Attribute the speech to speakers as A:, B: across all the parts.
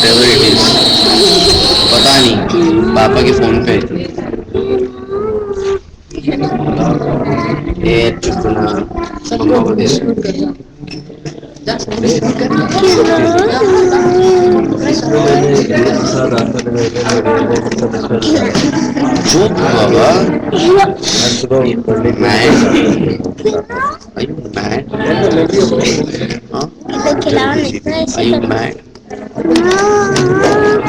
A: whatever it is. पता नहीं पापा के फोन पे ये चुप ना मम्मा को दे चुप बाबा मैं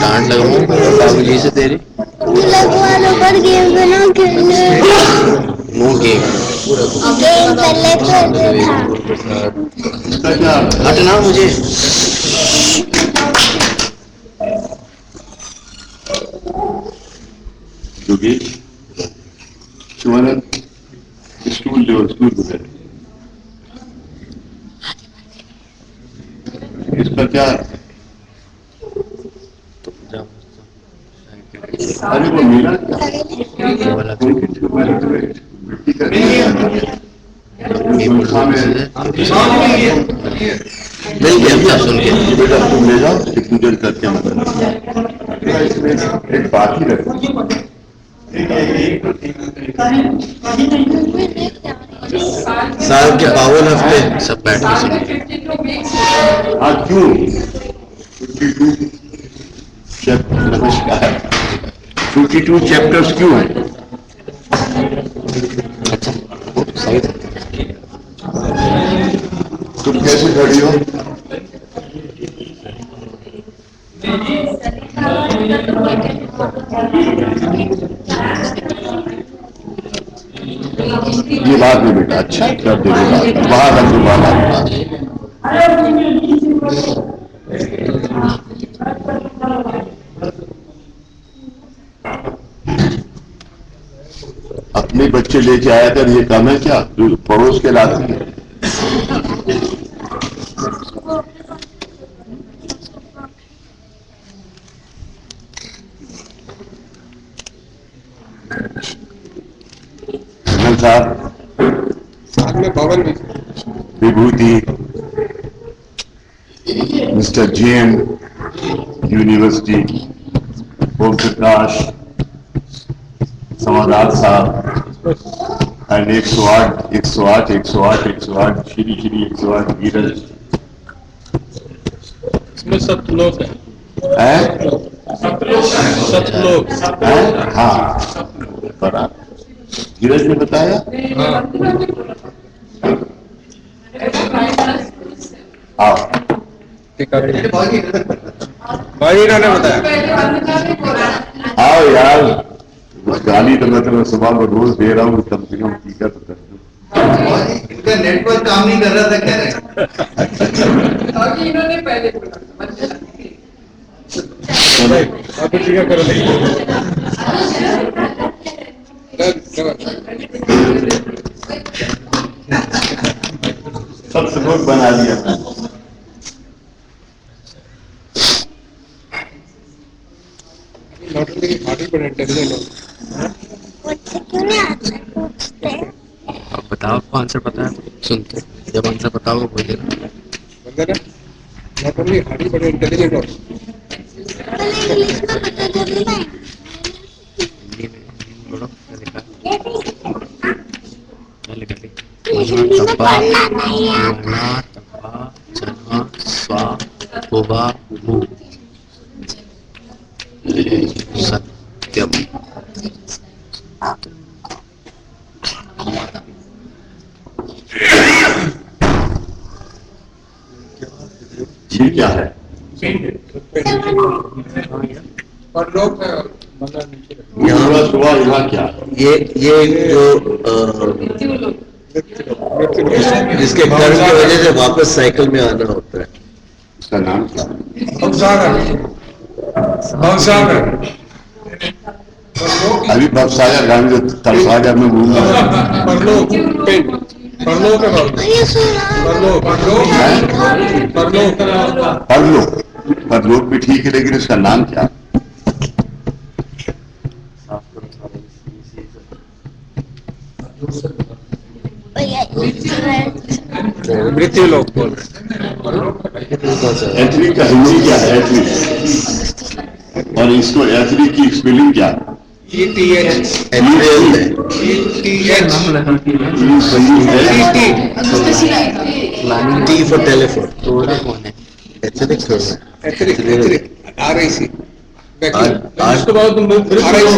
A: डांट लगाऊं बाबूजी से तेरी लगवा लो पर गेम बना खेलने नो गेम गेम पहले था हटना मुझे
B: योगेश शिवानंद स्कूल जो स्कूल गुजर इसका क्या अरे वो मिला मिट्टी का
A: मिल गया था सुन के
B: बेटा तुम ले जाओ इतनी देर करके इसमें एक बात ही रखो
A: साल के 52 हफ्ते सब बैठ के सुनिए
B: हाँ क्यों 52 नमस्कार 52 चैप्टर्स क्यों है
A: अच्छा सही
B: तुम कैसे खड़ी हो ये बात में बेटा अच्छा कर देखो बाहर रख दो बाहर अपने बच्चे लेके आया कर ये काम है क्या जो पड़ोस के लाती है
C: साथ में पवन भी
B: विभूति mister JM university Om Prakash Samadar साहब एंड 108 108 108 108 श्री श्री 108 वीरज
C: इसमें सब लोग
B: हैं
C: सब लोग
B: हाँ बराबर धीरज ने बताया आओ
C: भाई ने बताया
B: आओ यार गाली तो मैं तुम्हें सुबह को रोज दे रहा हूँ कम से कम टीका तो कर दो
D: इनका नेटवर्क काम नहीं कर रहा था कह रहे इन्होंने पहले
C: टीका करो
B: सब सबूत बना दिया
A: अब बताओ आपको आंसर पता है सुनते जब आंसर बताओगे बोलिए
C: बंदा ना not only Hardy but intelligent also
A: Hindi में बोलो क्या लिखा तब्बा तब्बा चना स्वा उबा मु सत्यम
B: ये क्या है
C: और लोग
B: यहाँ सुबह यहाँ क्या
A: ये जो जिसके कर्म की वजह से वापस साइकिल में आना होता है
B: इसका नाम क्या अभी भवसागर गांव जो तलसागर में घूम परलोक भी ठीक है लेकिन इसका नाम क्या
C: मृत्यु लोग बोल
B: एथली का हिंदी क्या है एथली और इसको एथरी की स्पेलिंग क्या?
C: ETH
A: T for telephone. तो वो कौन है? एथनिक थोड़ा।
C: एथरिक RIC
E: इसके बाद तुम लोग फिर
C: RIC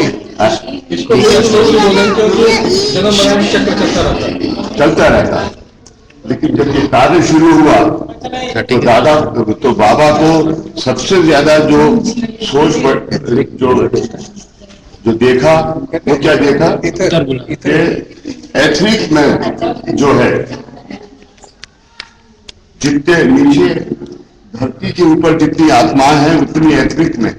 E: इसको फिर तुम लोग बोलेंगे जन्म मरण चक्र
B: चलता रहता है। लेकिन जब ये कार्य शुरू हुआ तो दादा तो बाबा को सबसे ज्यादा जो सोच जो देखा वो क्या देखा कि एथनिक में जो है जितने नीचे धरती के ऊपर जितनी आत्माएं हैं उतनी एथनिक में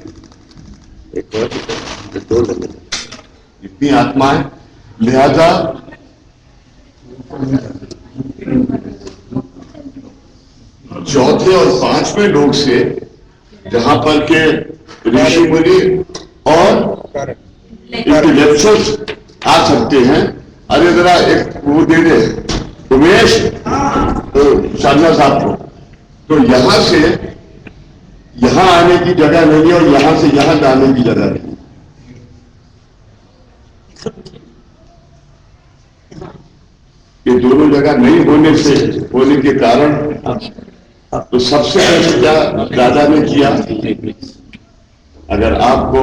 B: जितनी आत्माएं, लिहाजा चौथे और पांचवें लोग से जहां पर के ऋषि मुनि और इंटेलेक्चुअल्स आ सकते हैं। अरे जरा एक वो दे दे उमेश शारदा साहब को, तो यहां से यहां आने की जगह नहीं है और यहां से यहां जाने की जगह नहीं है। ये दोनों जगह नहीं होने के कारण तो सबसे पहले क्या दादा ने किया, अगर आपको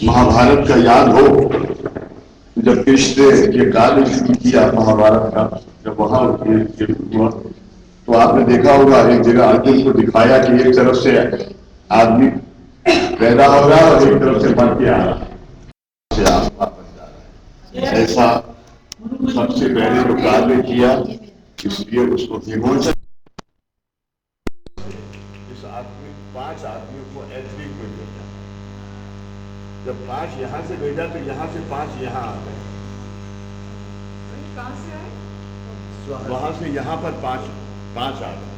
B: महाभारत का याद हो, जब कृष्ण ये कार्य शुरू किया महाभारत का, जब वहां हुआ तो आपने देखा होगा एक जगह अर्जुन को दिखाया कि एक तरफ से आदमी पैदा हो रहा है और एक तरफ से बन के आ रहा है, वापस जा रहा है। ऐसा सबसे पहले जो कार्य किया, इसलिए उसको विमोचन, इस आदमी 5 आदमियों को एथनिक में भेजा। जब 5 यहां से भेजा तो यहां से 5 यहां आ गए, वहां से यहां पर 5 आ गए।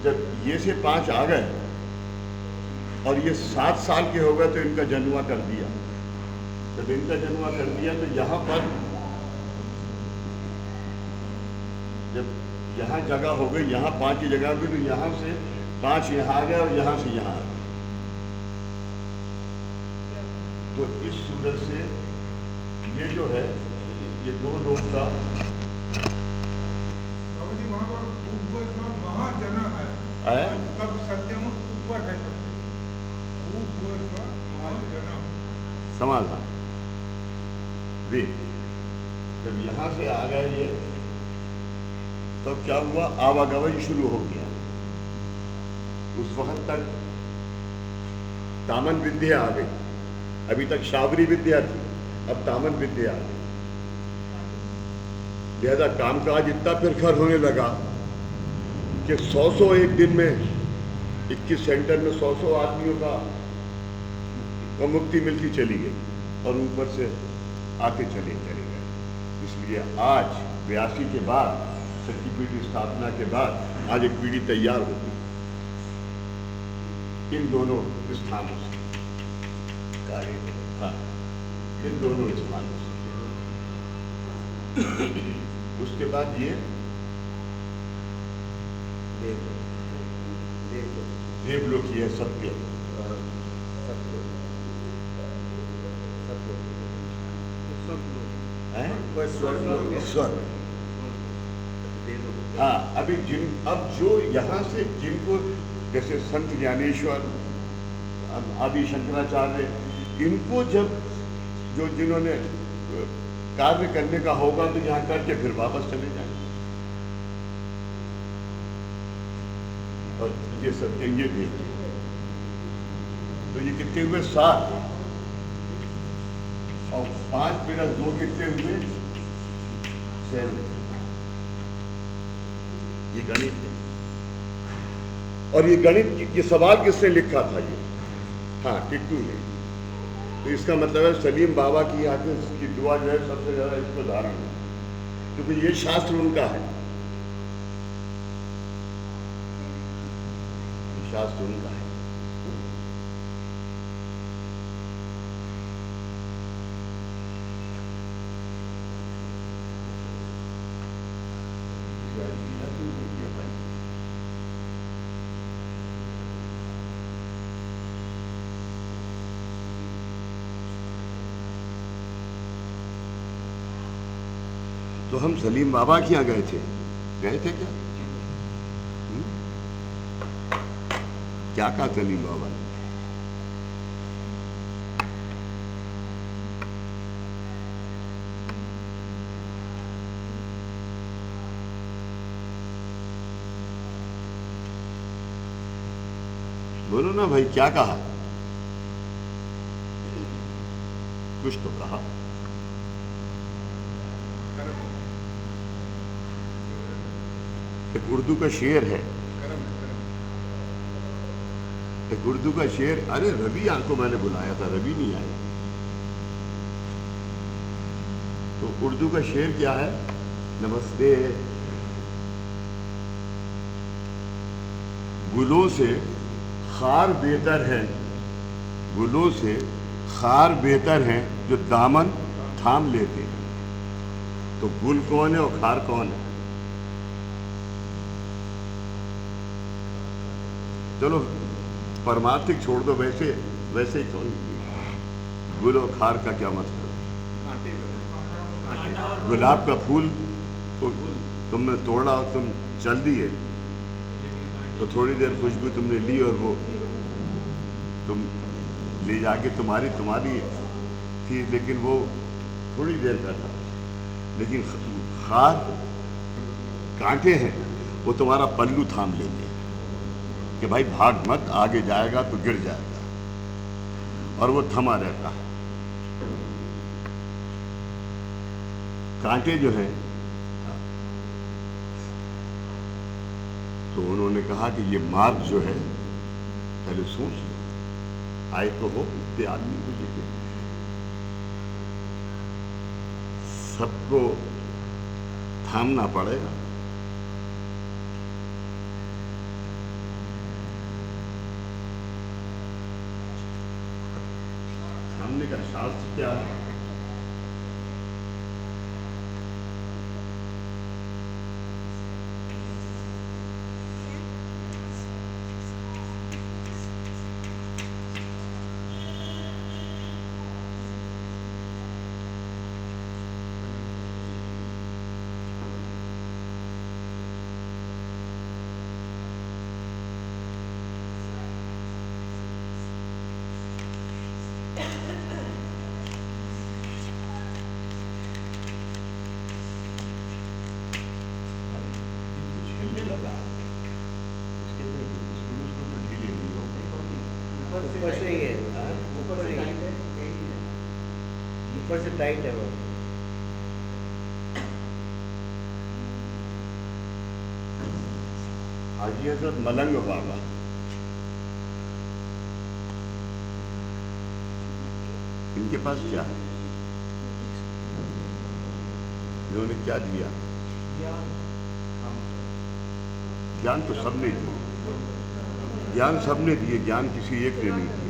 B: जब ये से 5 आ गए और ये 7 साल के हो गए तो इनका जन्मा कर दिया। जब इनका जन्मा कर दिया तो यहाँ पर जब यहाँ जगह हो गई, यहाँ 5 की जगह हुई, तो यहाँ से 5 यहाँ आ गए और यहाँ से यहाँ आ गए। तो इस सूरत से ये जो है ये 2 लोग का है, समाधान वे जब यहां से आ गए ये, तब क्या हुआ, आवागमन शुरू हो गया। उस वक्त तक तामन विद्या आ गई, अभी तक शाबरी विद्या थी, अब तामन विद्या आ गई। लिहाजा कामकाज इतना प्रखर होने लगा कि 100 एक दिन में 21 सेंटर में 100 आदमियों का मुक्ति मिलती चली गई और ऊपर से आते चले गए। इसलिए आज 82 के बाद, सच्ची पीढ़ी स्थापना के बाद आज एक पीढ़ी तैयार हो गई इन दोनों स्थानों से, हाँ, इन दोनों स्थानों से। उसके बाद ये देवलोक है, सत्य स्वर्ग। हाँ, अभी अब जो यहाँ से जिनको जैसे संत ज्ञानेश्वर, आदि शंकराचार्य, इनको जब जो जिन्होंने कार्य करने का होगा तो यहाँ करके फिर वापस चले जाएंगे। और ये सत्य ये देखिए, तो ये कितने हुए 7 और 5 + 2 कितने हुए 7। ये गणित है। और ये गणित, ये सवाल किसने लिखा था ये? हाँ, टिट्टू ने। तो इसका मतलब है सलीम बाबा की हाथ की दुआ जो है सबसे ज्यादा इसको धारण है, क्योंकि ये शास्त्र उनका है, शास्त्र उनका है। तो हम सलीम बाबा के यहाँ गए थे क्या? क्या कहा सलीम बाबा ने? बोलो ना भाई, क्या कहा? कुछ तो कहा। एक उर्दू का शेर है, एक उर्दू का शेर। अरे रवि को मैंने बुलाया था, रवि नहीं आया। तो उर्दू का शेर क्या है? नमस्ते। गुलों से खार बेहतर है, गुलों से खार बेहतर है जो दामन थाम लेते हैं। तो गुल कौन है और खार कौन है? चलो परमार्थिक छोड़ दो, वैसे ही कौन? गुल और खार का क्या मतलब? गुलाब का फूल तुमने तोड़ा और तुम चल दिए, तो थोड़ी देर खुशबू तुमने ली और वो तुम ले जाके तुम्हारी थी, लेकिन वो थोड़ी देर का था। लेकिन खार कांटे हैं, वो तुम्हारा पल्लू थाम लेंगे कि भाई भाग मत, आगे जाएगा तो गिर जाएगा, और वो थमा रहता है। कांटे जो हैं, तो उन्होंने कहा कि ये मार्ग जो है पहले सोच लो, आए तो हो इतने आदमी को लेके, सबको थामना पड़ेगा। थामने का शास्त्र क्या है?
D: ऊपर से ही है, ऊपर से टाइट है वो।
B: हाजी हजरत मलंग बाबा, इनके पास क्या है? इन्होंने क्या दिया? ज्ञान तो सबने दिया, ज्ञान सबने दिए, ज्ञान किसी एक ने नहीं दिया।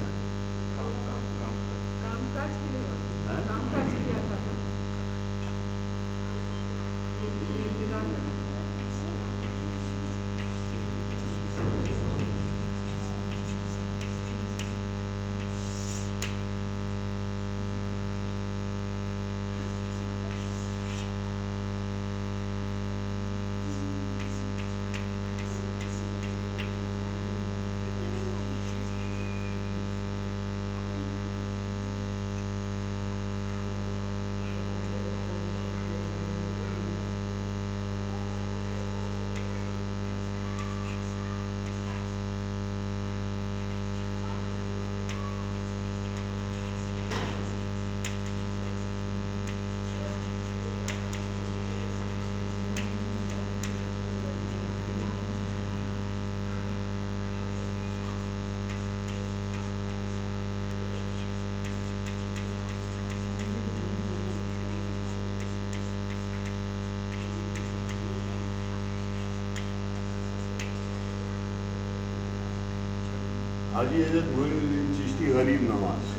B: हाजी हजरत मोइनुद्दीन चिश्ती गरीब नवाज,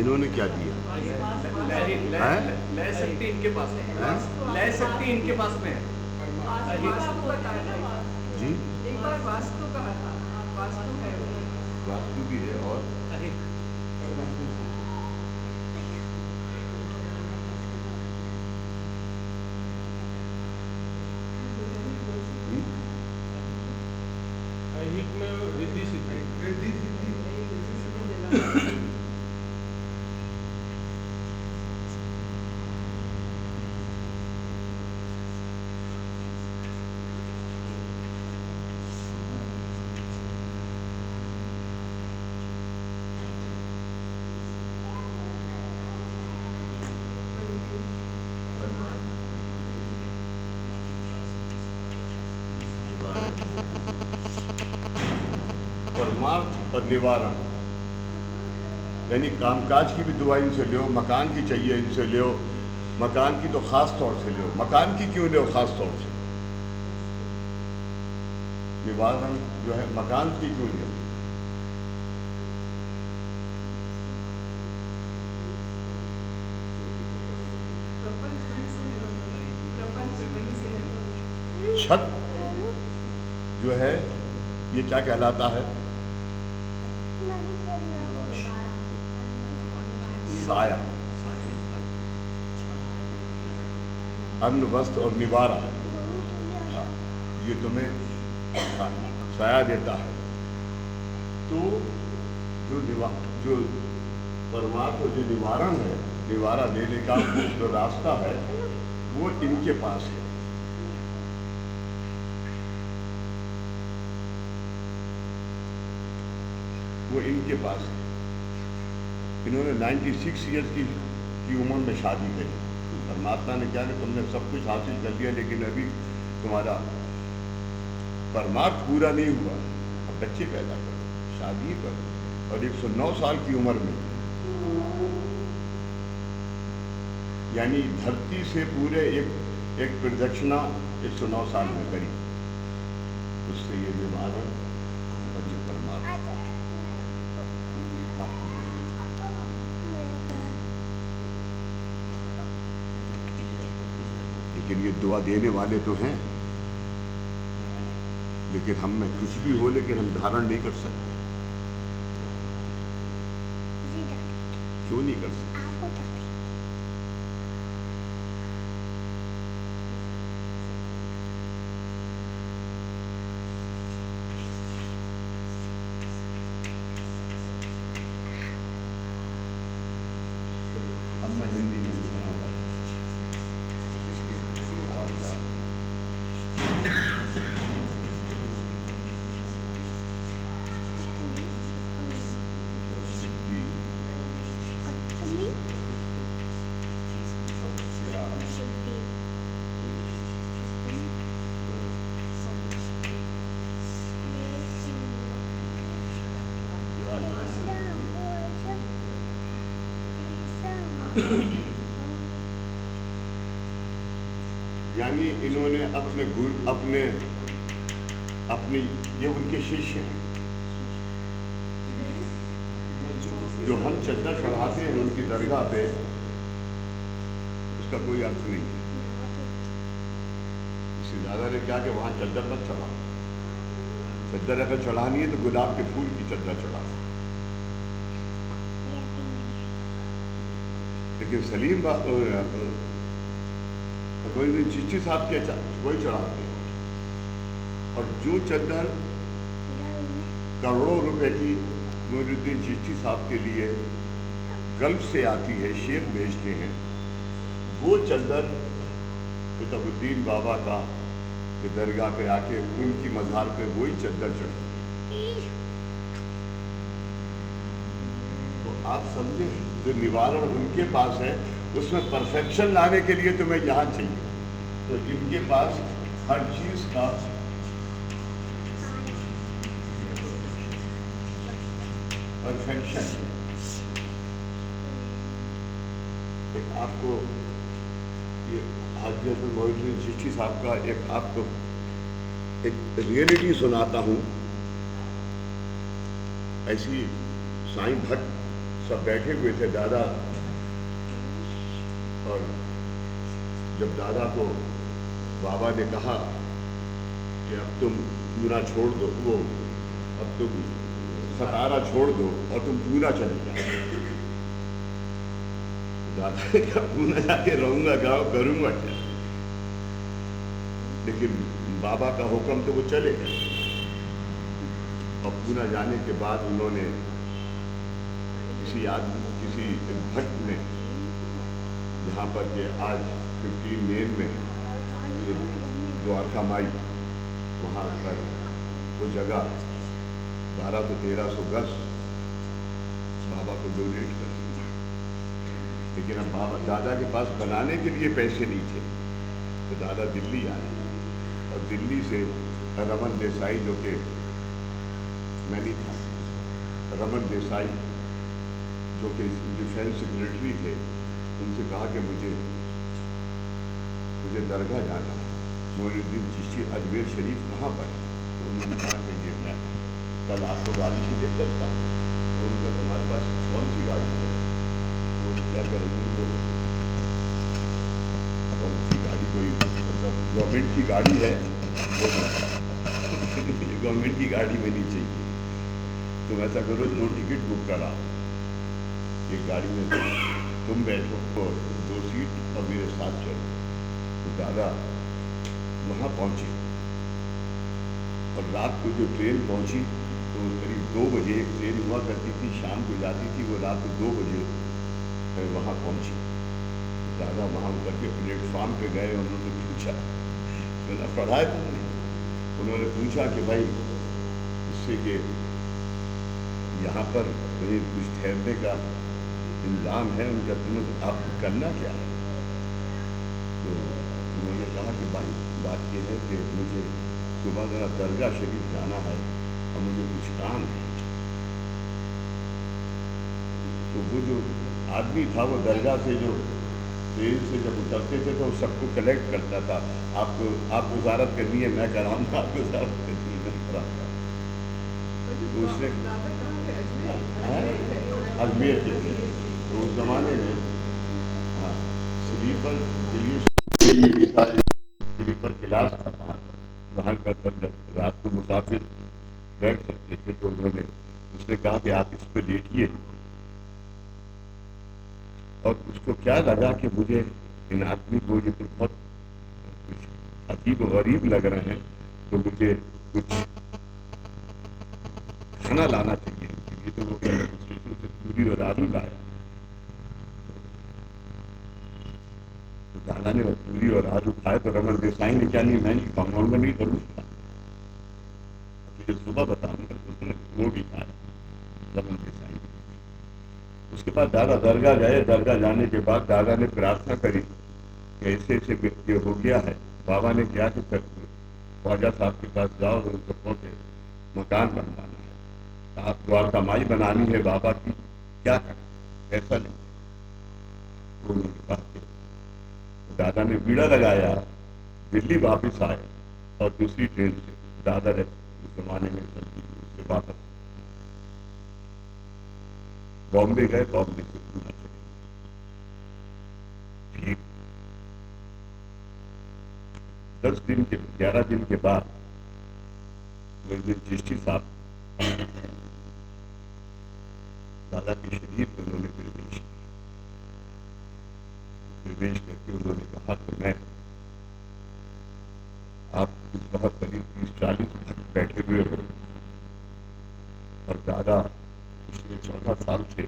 B: इन्होंने क्या दिया?
F: लय शक्ति इनके पास में है, लय शक्ति इनके पास में है
B: जी।
F: एक बार वास्तु कहा था, वास्तु है,
B: वास्तु भी है और
E: में रिद्धि सिद्धि।
B: परमार्थ और निवारण, यानी कामकाज की भी दुआ इनसे लो, मकान की चाहिए इनसे लो, मकान की तो खास तौर से लो, मकान की क्यों लो खास तौर से, निवारण जो है मकान की क्यों लो। छत जो है ये क्या कहलाता है? साया, अन्न वस्त्र और निवारा, ये तुम्हें साया देता है। तो जो परमात्मा जो निवारण है, निवारा देने का जो रास्ता है वो इनके पास है। वो इनके पास है। इन्होंने 96 ईयर्स की उम्र में शादी करी। परमात्मा ने क्या कि तुमने सब कुछ हासिल कर लिया लेकिन अभी तुम्हारा परमार्थ पूरा नहीं हुआ, अब बच्चे पैदा करो, शादी करो। और 109 साल की उम्र में, यानी धरती से पूरे एक प्रदक्षिणा 109 साल में करी। उससे ये निवारण और ये परमात्मा। लेकिन ये दुआ देने वाले तो हैं, लेकिन हम में कुछ भी हो लेकिन हम धारण नहीं कर सकते। क्यों नहीं कर सकते? हिंदी में यानी इन्होंने अपने गुरु अपने ये उनके शिष्य हैं। जो हम चद्दर चढ़ाते हैं उनकी दरगाह पे, उसका कोई अर्थ नहीं है। इससे ज्यादा ने क्या कि वहां चद्दर मत चढ़ा। चद्दर अगर चढ़ानी है तो गुलाब के फूल की चद्दर चढ़ा। लेकिन सलीम कोई चिश्ती साहब के वही चढ़ाते हैं। और जो चद्दर करोड़ों रुपए की मोइनुद्दीन चिश्ती साहब के लिए गल्फ से आती है, शेख भेजते हैं, वो चद्दर कुतुबुद्दीन बाबा का के दरगाह पे आके उनकी मज़ार पे वही चद्दर चढ़ती है। तो आप समझे, जो निवारण उनके पास है उसमें परफेक्शन लाने के लिए तुम्हें यहाँ चाहिए। तो इनके पास हर चीज का परफेक्शन। एक आपको ये हज़रत मोइनुद्दीन चिश्ती साहब का एक आपको एक रियलिटी सुनाता हूँ। ऐसी साईं भट्ट सब बैठे हुए थे, दादा, और जब दादा को बाबा ने कहा कि अब तुम पूना छोड़ दो, वो अब तुम सतारा छोड़ दो और तुम पूना चले जाओ। दादा ने कहा पूना जाके रहूंगा, गाँव करूंगा क्या। लेकिन बाबा का हुक्म तो वो चले गए। और पूना जाने के बाद उन्होंने किसी भक्त ने यहाँ पर के आज 15 लेन में ये द्वारका माई, वहाँ पर वो जगह 1200 से 1300 गज बाबा को डोनेट कर दी। लेकिन अब बाबा दादा के पास बनाने के लिए पैसे नहीं थे, तो दादा दिल्ली आए और दिल्ली से रमन देसाई, जो कि मैं नहीं था, रमन देसाई जो कि डिफेंस सेक्रेटरी थे, उनसे कहा कि मुझे दरगाह जाना है, मोइनुद्दीन चिश्ती अजमेर शरीफ कहाँ पर है? तो उन्होंने कहा कि ये मैं कल आपको गाड़ी से दे सकता हूँ। तो उनका तुम्हारे पास कौन सी गाड़ी है? तो क्या करेंगे? तो कौन सी गाड़ी, कोई मतलब गवर्नमेंट की गाड़ी है, गवर्नमेंट की गाड़ी में नहीं चाहिए। तुम ऐसा करो, 2 टिकट बुक कराओ, एक गाड़ी में तुम बैठो तो 2 सीट और मेरे साथ चलो। तो दादा वहाँ पहुँचे और रात को जो ट्रेन पहुँची तो करीब 2 बजे एक ट्रेन हुआ करती थी, शाम को जाती थी, वो रात को 2 बजे वहाँ पहुँची। दादा वहाँ उतर के प्लेटफॉर्म पे गए, उन्होंने पूछा, मैंने पढ़ा है तुमने? उन्होंने पूछा कि भाई इससे कि यहाँ पर कहीं कुछ ठहरने का इंतजाम है उनका, तुम्हें आपको करना क्या है? तो उन्होंने कहा कि भाई बात यह है कि मुझे सुबह जरा दरगाह शरीफ जाना है और मुझे कुछ काम है। तो वो जो आदमी था वो दरगाह से जो ट्रेन से जब उतरते थे तो सबको कलेक्ट करता था, आपको वजारत करनी है मैं कराऊंगा, आपको वजारत करनी है मैं कराऊंगा। तो उसने अजमेर के थे, तो उस जमाने में हाँ स्लीपर स्लीपर क्लास था वहाँ का, जब रात को मुसाफिर बैठ सकते थे, तो उसने कहा कि आप इस पर लेटिए। और उसको क्या लगा कि मुझे इन आदमी को ये तो बहुत कुछ अजीब और गरीब लग रहे हैं, तो मुझे कुछ खाना लाना चाहिए। ये तो वो पूरी और आलू लाया, तो दादा ने पूरी और आलू खाए। तो रमन देसाई ने क्या, नहीं मैं नहीं खाऊंगा, मैं नहीं करूँगा, तुझे सुबह बताऊंगा। तो उसने वो भी खाया रमन देसाई। उसके बाद दादा दरगाह गए। दरगाह जाने के बाद दादा ने प्रार्थना करी कि ऐसे ऐसे व्यक्ति हो गया है। बाबा ने क्या कि ख्वाजा साहब के पास जाओ, उनको पहुंचे मकान बनवाना है, आप द्वारका माई बनानी है बाबा की, क्या करें, ऐसा नहीं। उन्होंने कहा कि दादा ने बीड़ा लगाया, दिल्ली वापस आए और दूसरी ट्रेन से दादा ने उस जमाने में चलती उससे वापस बॉम्बे गए, बॉम्बे से पूना चले। फिर 10 दिन के 11 दिन के बाद मोइनुद्दीन चिश्ती साहब दादा के शरीर में उन्होंने प्रवेश करके उन्होंने कहा कि मैं आप बहुत करीब 30-40 तक बैठे हुए हो और दादा पिछले 14 साल से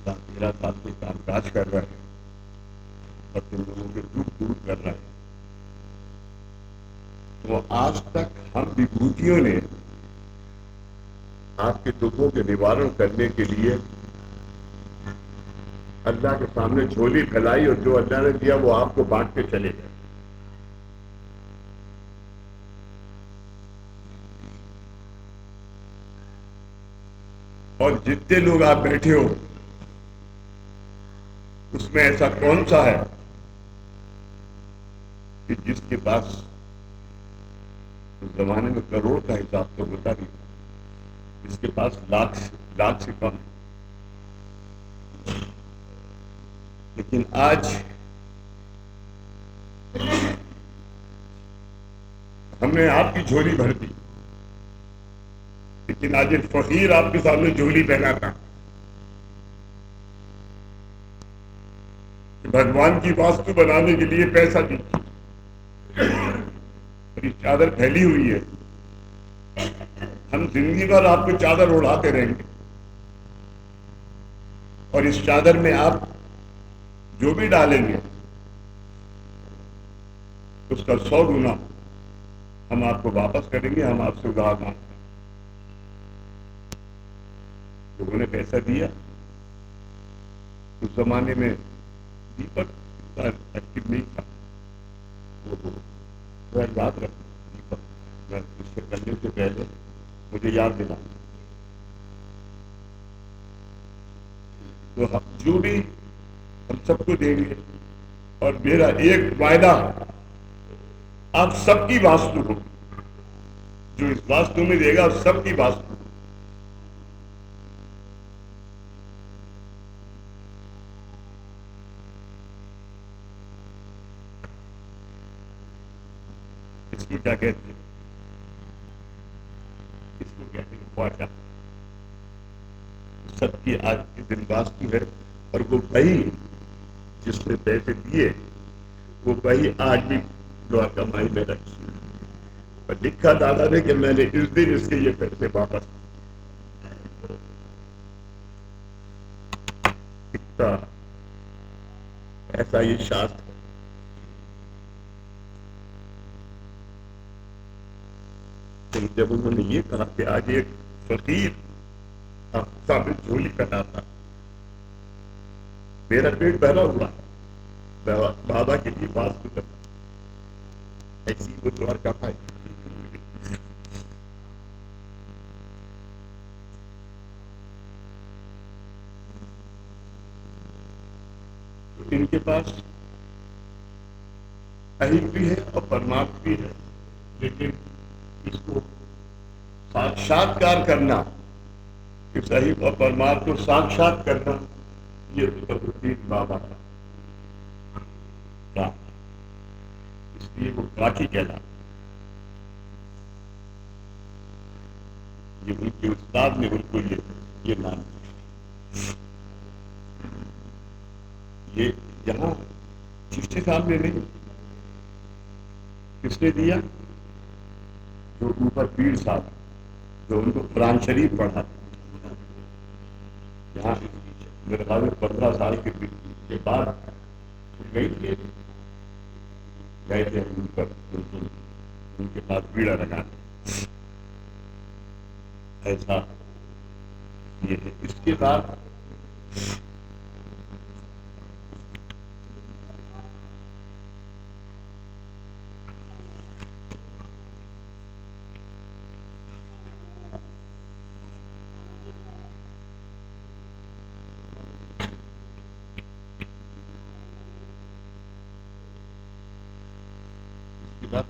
B: 13 साल से कामकाज कर रहे हैं और तुम लोगों के दुख दूर कर रहे हैं। तो आज तक हम विभूतियों ने आपके दुखों के निवारण करने के लिए अल्लाह के सामने झोली फैलाई और जो अल्लाह ने दिया वो आपको बांट के चले गए। और जितने लोग आप बैठे हो उसमें ऐसा कौन सा है कि जिसके पास उस जमाने में करोड़ का हिसाब तो होता नहीं, जिसके पास लाख से कम। लेकिन आज हमने आपकी झोली भर दी, लेकिन आज एक फकीर आपके सामने झोली पहना था कि भगवान की वास्तु बनाने के लिए पैसा दीजिए। चादर फैली हुई है हम जिंदगी भर आपको चादर उड़ाते रहेंगे और इस चादर में आप जो भी डालेंगे उसका 100 गुना हम आपको वापस करेंगे। हम आपसे उधार मांगते हैं। लोगों ने पैसा दिया। उस जमाने में दीपक एक्टिव नहीं था, वो याद रख दीपक, मैं इससे करने से पहले मुझे याद दिला। तो हम जो भी हम सबको देंगे और मेरा एक वायदा, आप सबकी वास्तु हो, जो इस वास्तु में देगा सबकी वास्तु। इसको क्या कहते हैं? इसको कहते हैं ख्वाजा। सबकी आज के दिन वास्तु है और वो भाई जिसने पैसे दिए वो भाई आज भी द्वारका माई में रखी और लिखा दादा ने कि मैंने इस दिन इसके ये पैसे वापस लिखता। ऐसा ये शास्त्र है। तो जब उन्होंने ये कहा कि आज एक फकीर साबित झोली करना था, मेरा पेट भरा हुआ है, बाबा के लिए वास्तु करना, ऐसी वो द्वारका पाई। तो इनके पास अहित भी है और परमार्थ भी है, लेकिन इसको साक्षात्कार करना, इस अहित और परमार्थ को साक्षात करना, ये बाबा का काम। इसलिए वो काठी कहला। ये उनके उस्ताद ने उनको ये नाम दिया। ये यहाँ चिश्ती साहब ने नहीं, किसने दिया? जो ऊपर पीर साहब, जो उनको कुरान शरीफ पढ़ा, यहाँ मेरे ख्याल में 15 साल के बाद गए थे ऊपर उनके पास पीड़ा लगाने। ऐसा ये है। इसके बाद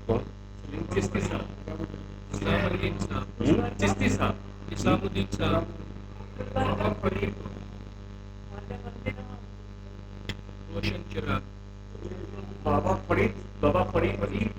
B: कौन?
E: चिश्ती साहब, इस्लामुद्दीन साहब, चिश्ती साहब, इस्लामुद्दीन साहब, बाबा फरीद, रोशन चिराग, बाबा फरीद, बाबा फरीद फरीद,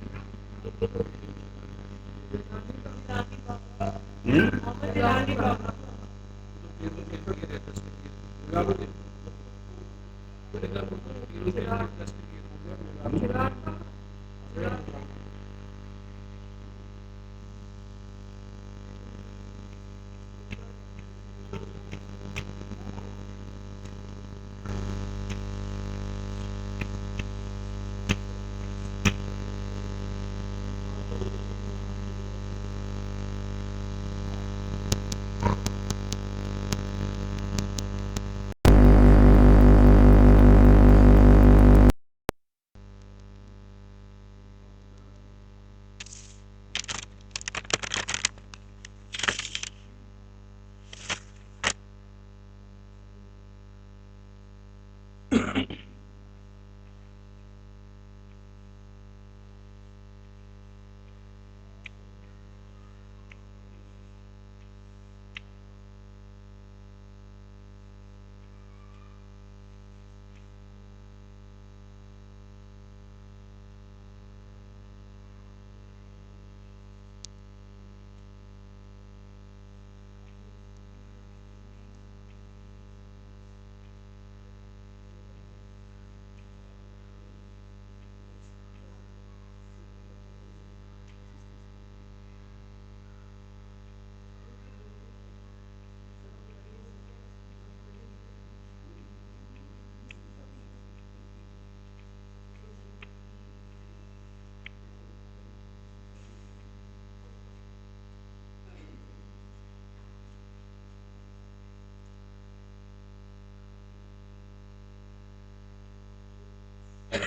B: यहाँ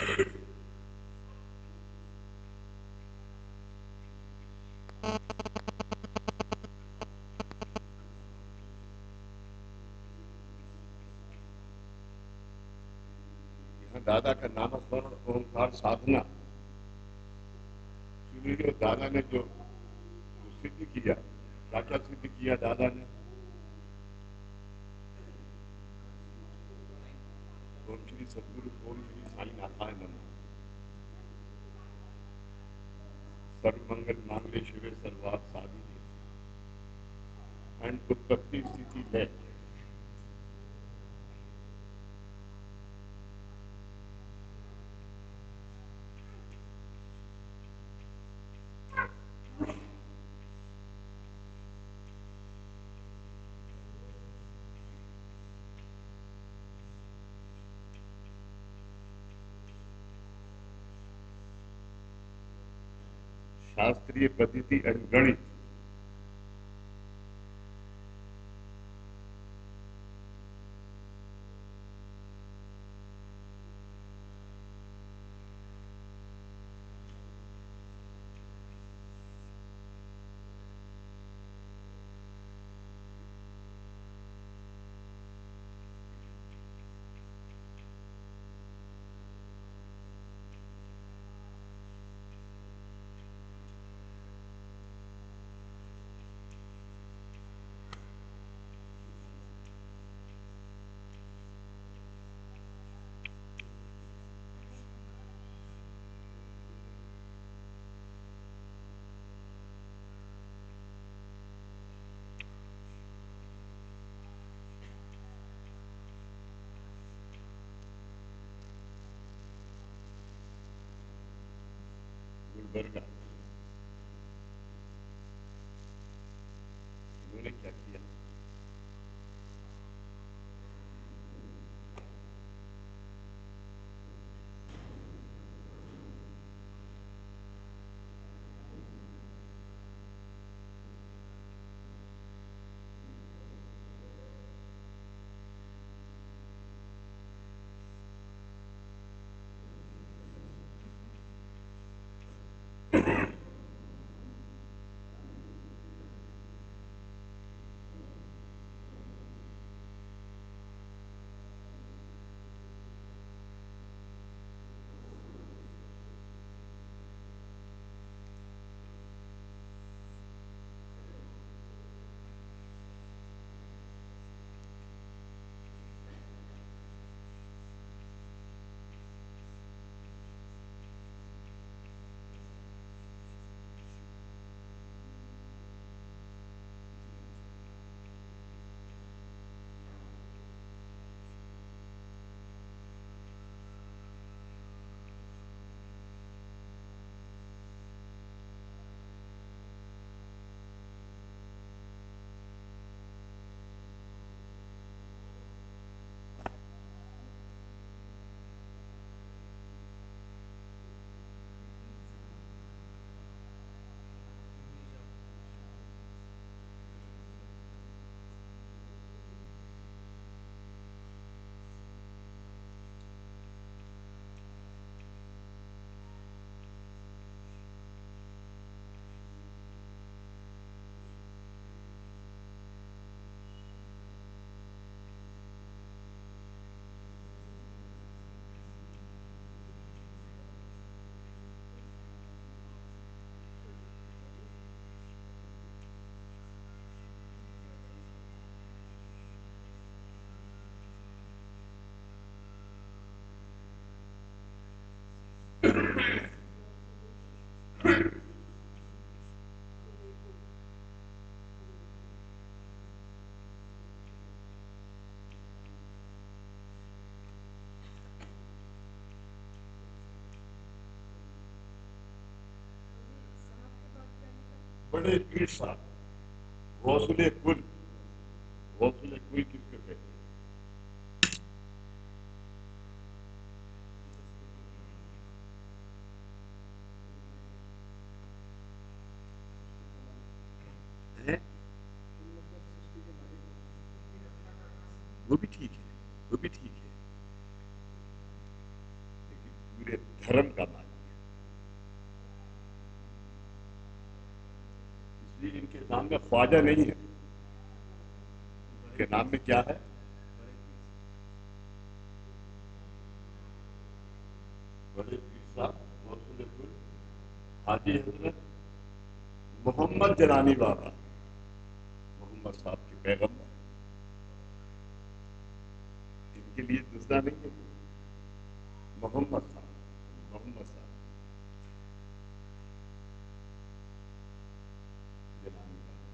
B: दादा का नामस्मरण ओंकार साधना सुनिए। दादा ने जो सिद्ध किया, क्या क्या सिद्ध किया दादा ने? ओम श्री सदगुरु, ओम श्री साई नाथाय नमः। सर्वमंगल मांगल्ये शिवे सर्वार्थ साधिके एंड उत्पत्ति स्थिति लय। शास्त्रीय पद्धति एंड गणित। गुलबर्गा उन्होंने क्या किया? बड़े पीर साहब, गौसुले कुल। गौसुले कुल किसको कहते हैं? वो भी ठीक है, वो भी ठीक है, लेकिन धर्म का मालिक है। इसलिए इनके नाम में ख्वाजा नहीं है, इनके नाम में क्या है? बड़े पीर साहब मौसूल हाजी हजरत मोहम्मद जलानी बाबा, मोहम्मद साहब के पैगंबर। इनके लिए दूसरा नहीं है, मोहम्मद साहब, मोहम्मद साहब जलानी बाबा।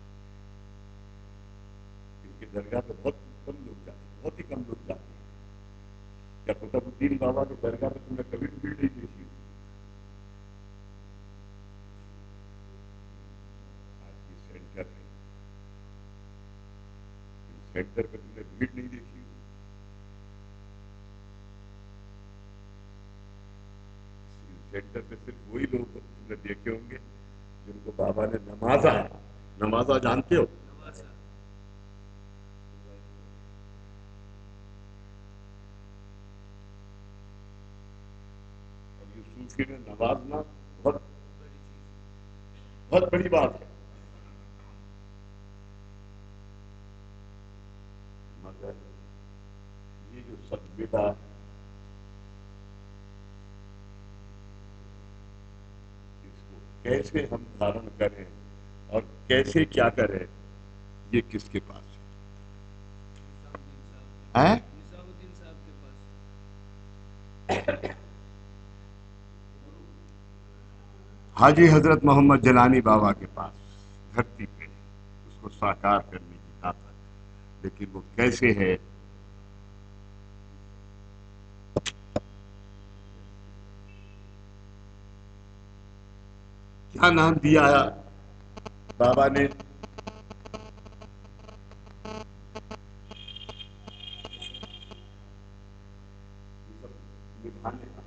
B: इनके दरगाह पे बहुत कम लोग जाते हैं, बहुत ही कम लोग जाते हैं। क्या कुतुबुद्दीन बाबा के दरगाह पे तुमने कभी भीड़ नहीं देखी? आज की सेंटर है, सेंटर पे तुमने भीड़ नहीं देखी? सेंटर पे सिर्फ वही लोग तुमने देखे होंगे जिनको बाबा ने नमाजा है। नमाजा जानते हो? और ये सूफी ने नवाजना बहुत बहुत बड़ी बात है। मगर ये जो सभ्यता कैसे हम धारण करें और कैसे क्या करें, ये किसके पास है?
E: निजामुद्दीन साहब के पास।
B: हाजी हजरत मोहम्मद जलानी बाबा के पास धरती पे उसको साकार करने की ताकत, लेकिन वो कैसे है? क्या नाम दिया है बाबा ने? निभाने का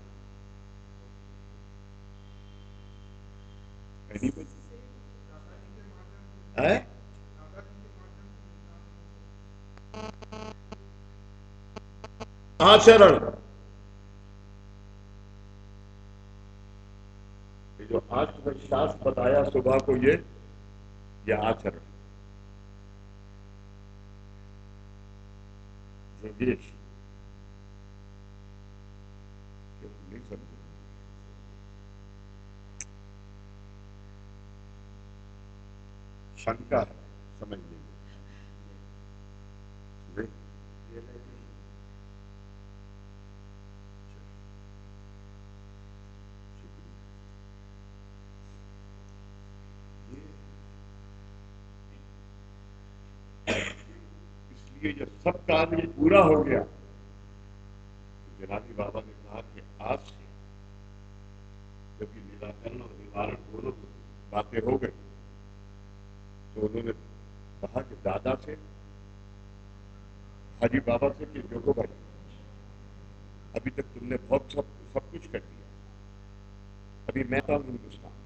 B: कहीं पे है? आचरण। ये जो आत्मविश्वास बताया सुबह को, ये आचरण। योगेश नहीं समझे? शंका है समझने में। इसलिए जब सब काम ये पूरा हो गया तो जलानी बाबा ने कहा कि आज से जब ये निराकरण और निवारण दोनों बातें हो गई तो उन्होंने कहा कि दादा से, हाजी बाबा से कि जोगो भाई, अभी तक तुमने बहुत सब कुछ कर दिया, अभी मैं था हिंदुस्तान,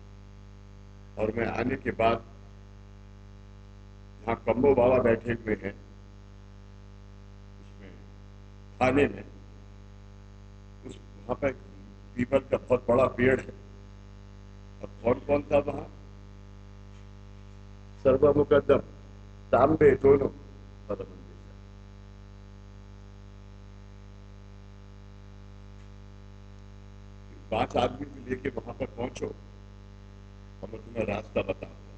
B: और मैं आने के बाद जहाँ कम्बो बाबा बैठे हुए हैं उसमें थाने में, उस वहां पर पीपल का बहुत बड़ा पेड़ है। अब कौन कौन था वहां? सर्वमुकदम तांबे दोनों पदमंदिर। 5 आदमी को लेके वहां पर पहुंचो और मैं तुम्हें रास्ता बताऊंगा।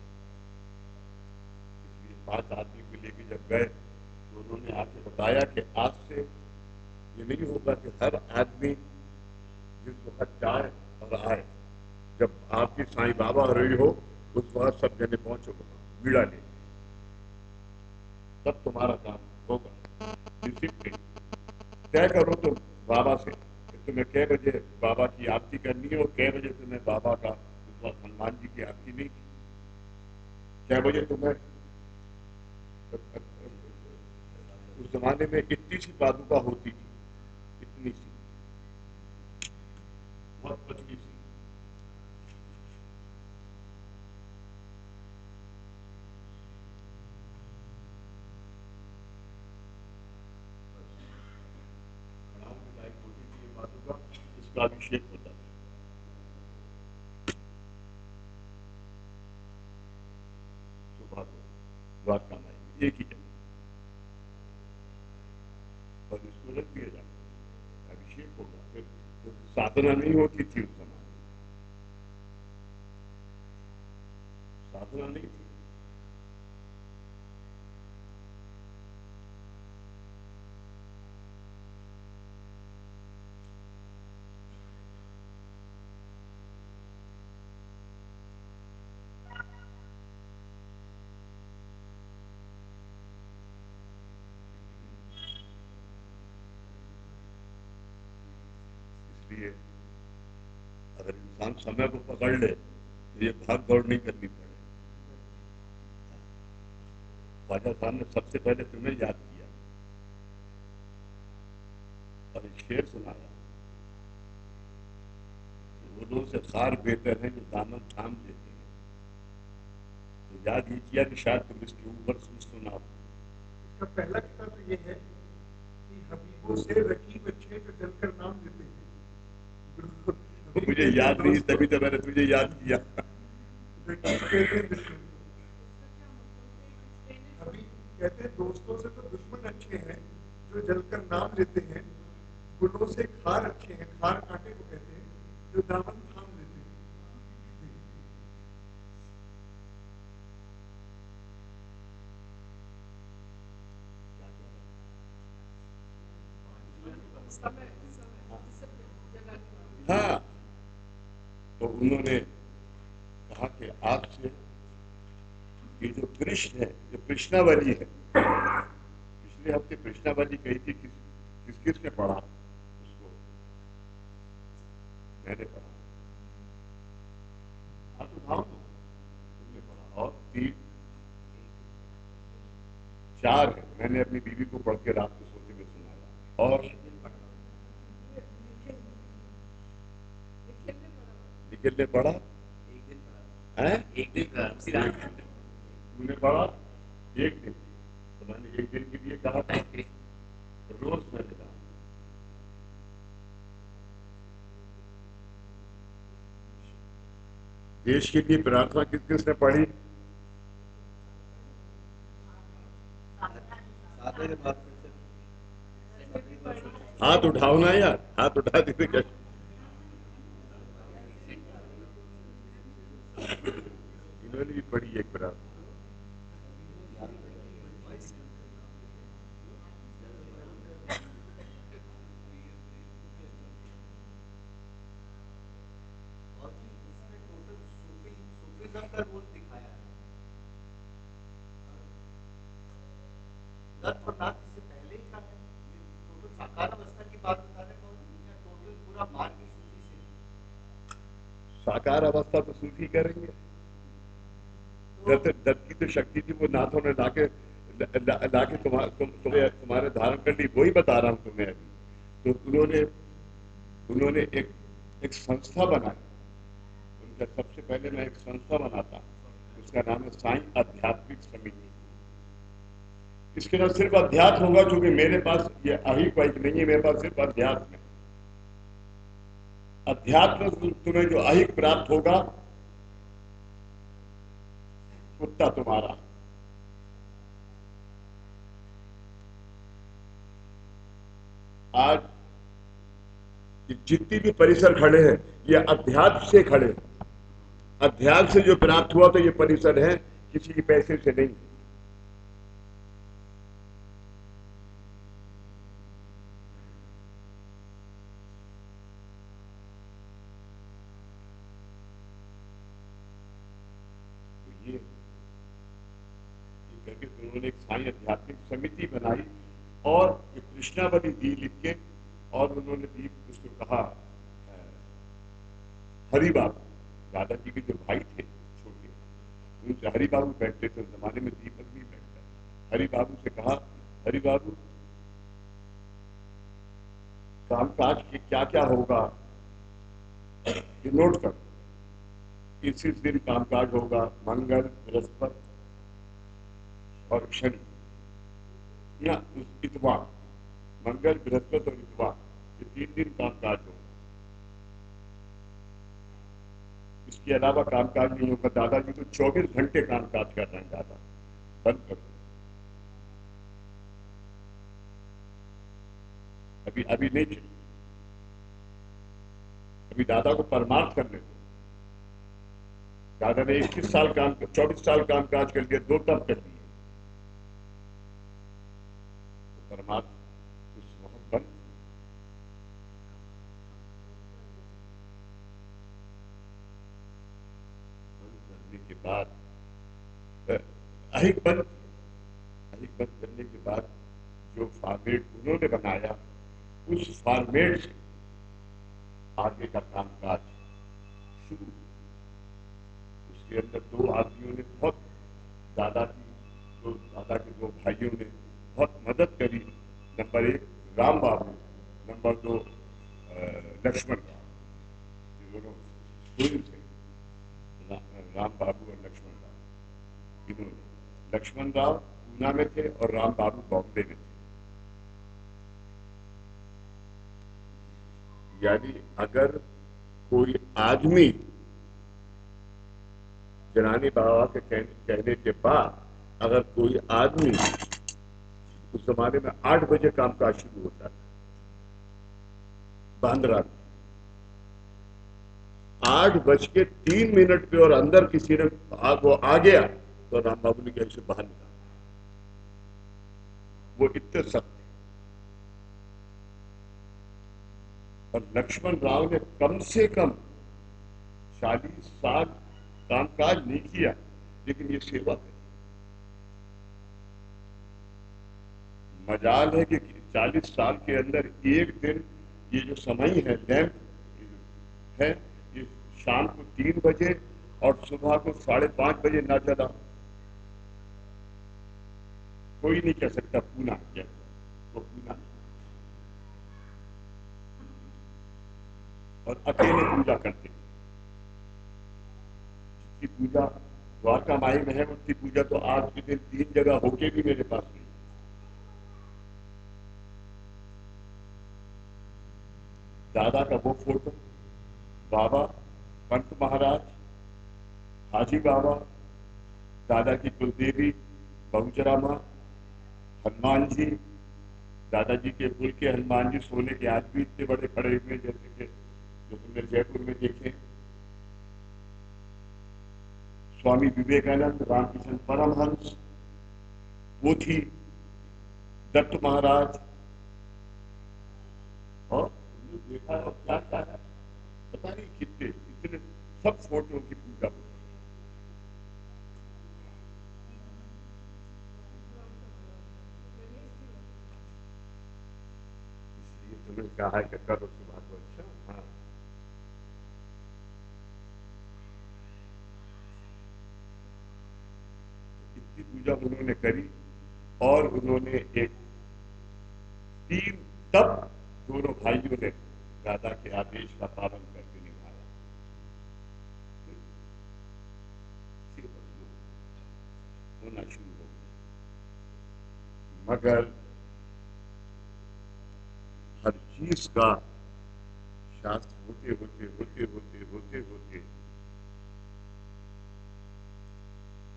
B: इसलिए 5 आदमी को लेके जब गए तो उन्होंने आके बताया कि आज से ये नहीं होगा कि हर आदमी जिस वक्त जाए और आए, जब आपकी साईं बाबा हो रही हो उस वक्त सब जने पहुंचो बीड़ा ले, तब तुम्हारा काम होगा। डिसिप्लिन तय करो तुम बाबा से कि तुम्हें कै बजे बाबा की आरती करनी है और कै बजे तुम्हें बाबा का उस वक्त हनुमान जी की आरती नहीं, कै बजे तुम्हें। उस जमाने में इतनी सी पादुका होती थी, इतनी सी, बहुत पतली सी। पादुका इसका अभिषेक होता था। द्वारका माई एक ही जगह, और इसको रख दिया जाता, अभिषेक होगा। फिर तो साधना नहीं होती थी उस समय, साधना नहीं थी। इसलिए अगर इंसान समय को पकड़ ले तो ये भाग दौड़ नहीं करनी पड़े। ख्वाजा साहब ने सबसे पहले तुम्हें याद किया और एक शेर सुनाया, फूलों से खार बेहतर है जो दामन थाम लेते हैं। तो याद ये किया कि शायद तुम इसके ऊपर सुना।
C: इसका पहला किताब तो ये है कि हबीबों से रकीब अच्छे जो जलकर नाम लेते हैं।
B: तो मुझे याद नहीं, तभी तो मैंने तुझे याद किया।
C: रकीब कहते हैं दुश्मन, हबीब कहते हैं दोस्तों से तो दुश्मन अच्छे हैं जो जलकर नाम लेते हैं। गुलों से खार अच्छे हैं, खार कांटे को कहते हैं, जो दामन थाम लेते हैं।
B: हाँ, तो उन्होंने कहा कि आपसे ये जो कृष्ण है, जो कृष्णावली है, पिछले हफ्ते कृष्णावली कही थी, किस किसने पढ़ा उसको? मैंने पढ़ा। हाँ तो उठाओ, तुमने पढ़ा। और 3-4 है, मैंने अपनी बीवी को पढ़ के रात को सोते में सुनाया। और निखिल ने पढ़ा, एक दिन तूने पढ़ा एक दिन, तो मैंने एक दिन के लिए कहा था, रोज मैंने कहा। देश के लिए प्रार्थना किस किसने पढ़ी? हाथ उठाओ ना यार, हाथ उठा दीजिए क्या? इन्होंने भी पढ़ी एक प्रार्थना।
D: का रोल दिखाया है। दर्द और नाथ इससे पहले ही था, टोटल साकार अवस्था की बात बता रहे हैं या टोटल पूरा मार्ग ही सूफी से?
B: साकार अवस्था तो सूफी करेंगे। दत्त की तो शक्ति थी, वो नाथों ने लाके तुम्हारे धारण कर ली, वही बता रहा हूं तुम्हें अभी। तो उन्होंने एक संस्था बनाई। उनका सबसे पहले मैं एक संस्था बनाता, उसका नाम है साईं आध्यात्मिक समिति। इसके अंदर सिर्फ अध्यात्म होगा, क्योंकि मेरे पास ये अहिक वाहिक नहीं है, मेरे पास सिर्फ अध्यात्म है। अध्यात्म तुम्हें जो अहिक प्राप्त होगा, कुत्ता तुम्हारा। आज जितनी भी परिसर खड़े हैं, ये अध्यात्म से खड़े हैं। अध्यात्म से जो प्राप्त हुआ, तो ये परिसर है, किसी के पैसे से नहीं। तो ये करके उन्होंने एक साईं आध्यात्मिक समिति बनाई और ये कृष्णावली दी लिख के, और उन्होंने दी उसको कहा हरि बाबू, दादाजी के जो भाई थे छोटे, उनसे हरि बाबू बैठते थे। उस जमाने में दीपक नहीं बैठता। हरि बाबू से कहा, हरि बाबू कामकाज के क्या क्या होगा ये नोट कर। इस दिन कामकाज होगा, मंगल, बृहस्पति और शनि, या इतवार। मंगल, बृहस्पति और इतवार, ये 3 दिन कामकाज होगा। इसके अलावा कामकाज नहीं होगा। दादाजी तो 24 घंटे कामकाज कर रहे हैं दादा। बंद करो। अभी अभी नहीं चाहिए, अभी दादा को परमार्थ करने दो। दादा ने 21 साल काम 24 साल काम काज कर लिया, 2 टर्म कर दिए, तो परमार्थ उस वक्त बंद करने के बाद अहिक बंद करने के बाद जो फॉर्मेट उन्होंने बनाया, उस फॉर्मेट से आगे का कामकाज शुरू। उसके अंदर 2 आदमियों ने बहुत दादा के 2 भाइयों ने बहुत मदद करी। नंबर 1 राम बाबू, नंबर 2 लक्ष्मण राव। ये दोनों स्कूल थे, राम बाबू और लक्ष्मण राव। इन्होंने, लक्ष्मण राव पूना में थे और राम बाबू बॉम्बे में थे। यानी अगर कोई आदमी जनानी बाबा के कहने के बाद अगर कोई आदमी, उस जमाने में 8 बजे कामकाज शुरू होता था बांद्रा में, 8:03 पे और अंदर किसी ने वो आ गया तो राम बाबू ने कहीं से बाहर निकाला। वो इतने सख्त थे। और लक्ष्मण राव ने कम से कम 40 साल कामकाज नहीं किया, लेकिन ये सेवा करी। मजाल है कि 40 साल के अंदर एक दिन ये जो समय है, लैंप है, ये शाम को 3 बजे और सुबह को 5:30 बजे ना चला। कोई नहीं कह सकता पूना क्या, वो पूना। और अकेले पूजा करते, जिसकी पूजा द्वारका माई में है उसकी पूजा तो आज के दिन 3 जगह होके भी मेरे पास नहीं। दादा का वो फोटो, बाबा, पंत महाराज, हाजी बाबा, दादा की कुलदेवी बहुचरा माँ, हनुमान जी, दादाजी के कुल के हनुमान जी सोने के आज भी इतने बड़े खड़े हुए जैसे कि जो तुमने जयपुर में देखे। स्वामी विवेकानंद, रामकृष्ण परमहंस, वो थी, दत्त महाराज, और देखा और क्या क्या है पता नहीं कितने इतने सब फोटो की पूजा हो। इसलिए तुमने कहा है कि करो सुबह को। अच्छा, हाँ, इतनी पूजा उन्होंने करी और उन्होंने एक 3 तब दोनों भाइयों ने दादा के आदेश का पालन करके निभाया। होना शुरू हो गया, मगर हर चीज का शास्त्र होते होते होते होते होते होते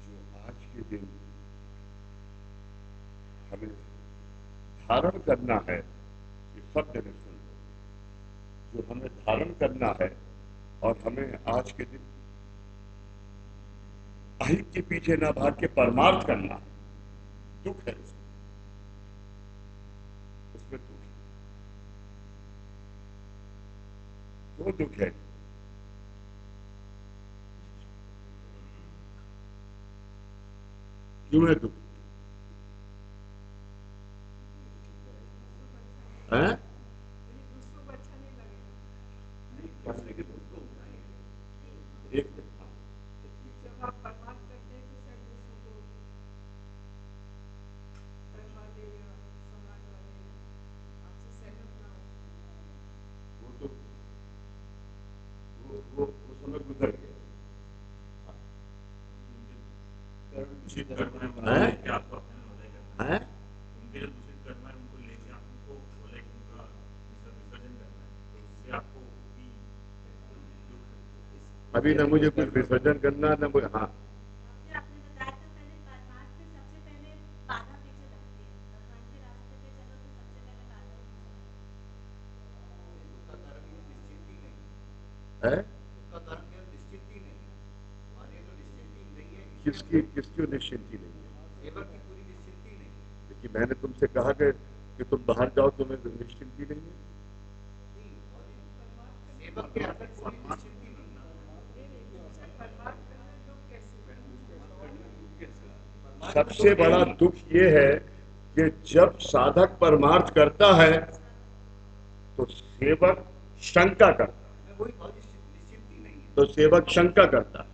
B: जो आज के दिन हमें धारण करना है, ये सब जने सुन लो, जो हमें धारण करना है और हमें आज के दिन अहित के पीछे ना भाग के परमार्थ करना, दुख है उसमें दुख है। वो दुख है क्यों है दुख है? एक
G: जब आप परमार्थ करते हैं तो शायद दूसरों को धर्म वाले या समाज वाले आपसे सहमत ना हो।
B: वो तो वो समय गुजर गया।
E: दूषित कर्म है
B: हैं?
E: कि आपको अपने होले करना है। उनके जो दूषित कर्म है उनको लेके आप उनको होले उनका विसर्जन करना है, तो उससे आपको भी
B: अभी ना मुझे कुछ विसर्जन करना ना मुझे, हाँ
H: आपने बताया था पहले परमार्थ में सबसे
B: है?
D: उसका धर्म केवल निश्चित ही नहीं है, हमारे तो निश्चित ही नहीं है,
B: किसकी निश्चिंती नहीं है?
D: सेवक की पूरी निश्चित ही नहीं है।
B: देखिए मैंने तुमसे कहा कि तुम बाहर जाओ, तुम्हें निश्चिंती नहीं है।
D: नहीं, और सेवक के अंदर पूरी निश्चित ही नहीं है।
G: उसका परमार्थ करना दुख कैसे हुआ?
B: सबसे बड़ा दुख ये है कि जब साधक परमार्थ करता है तो सेवक शंका करता है।
D: वही भाव निश्चित ही नहीं है,
B: तो सेवक शंका करता है।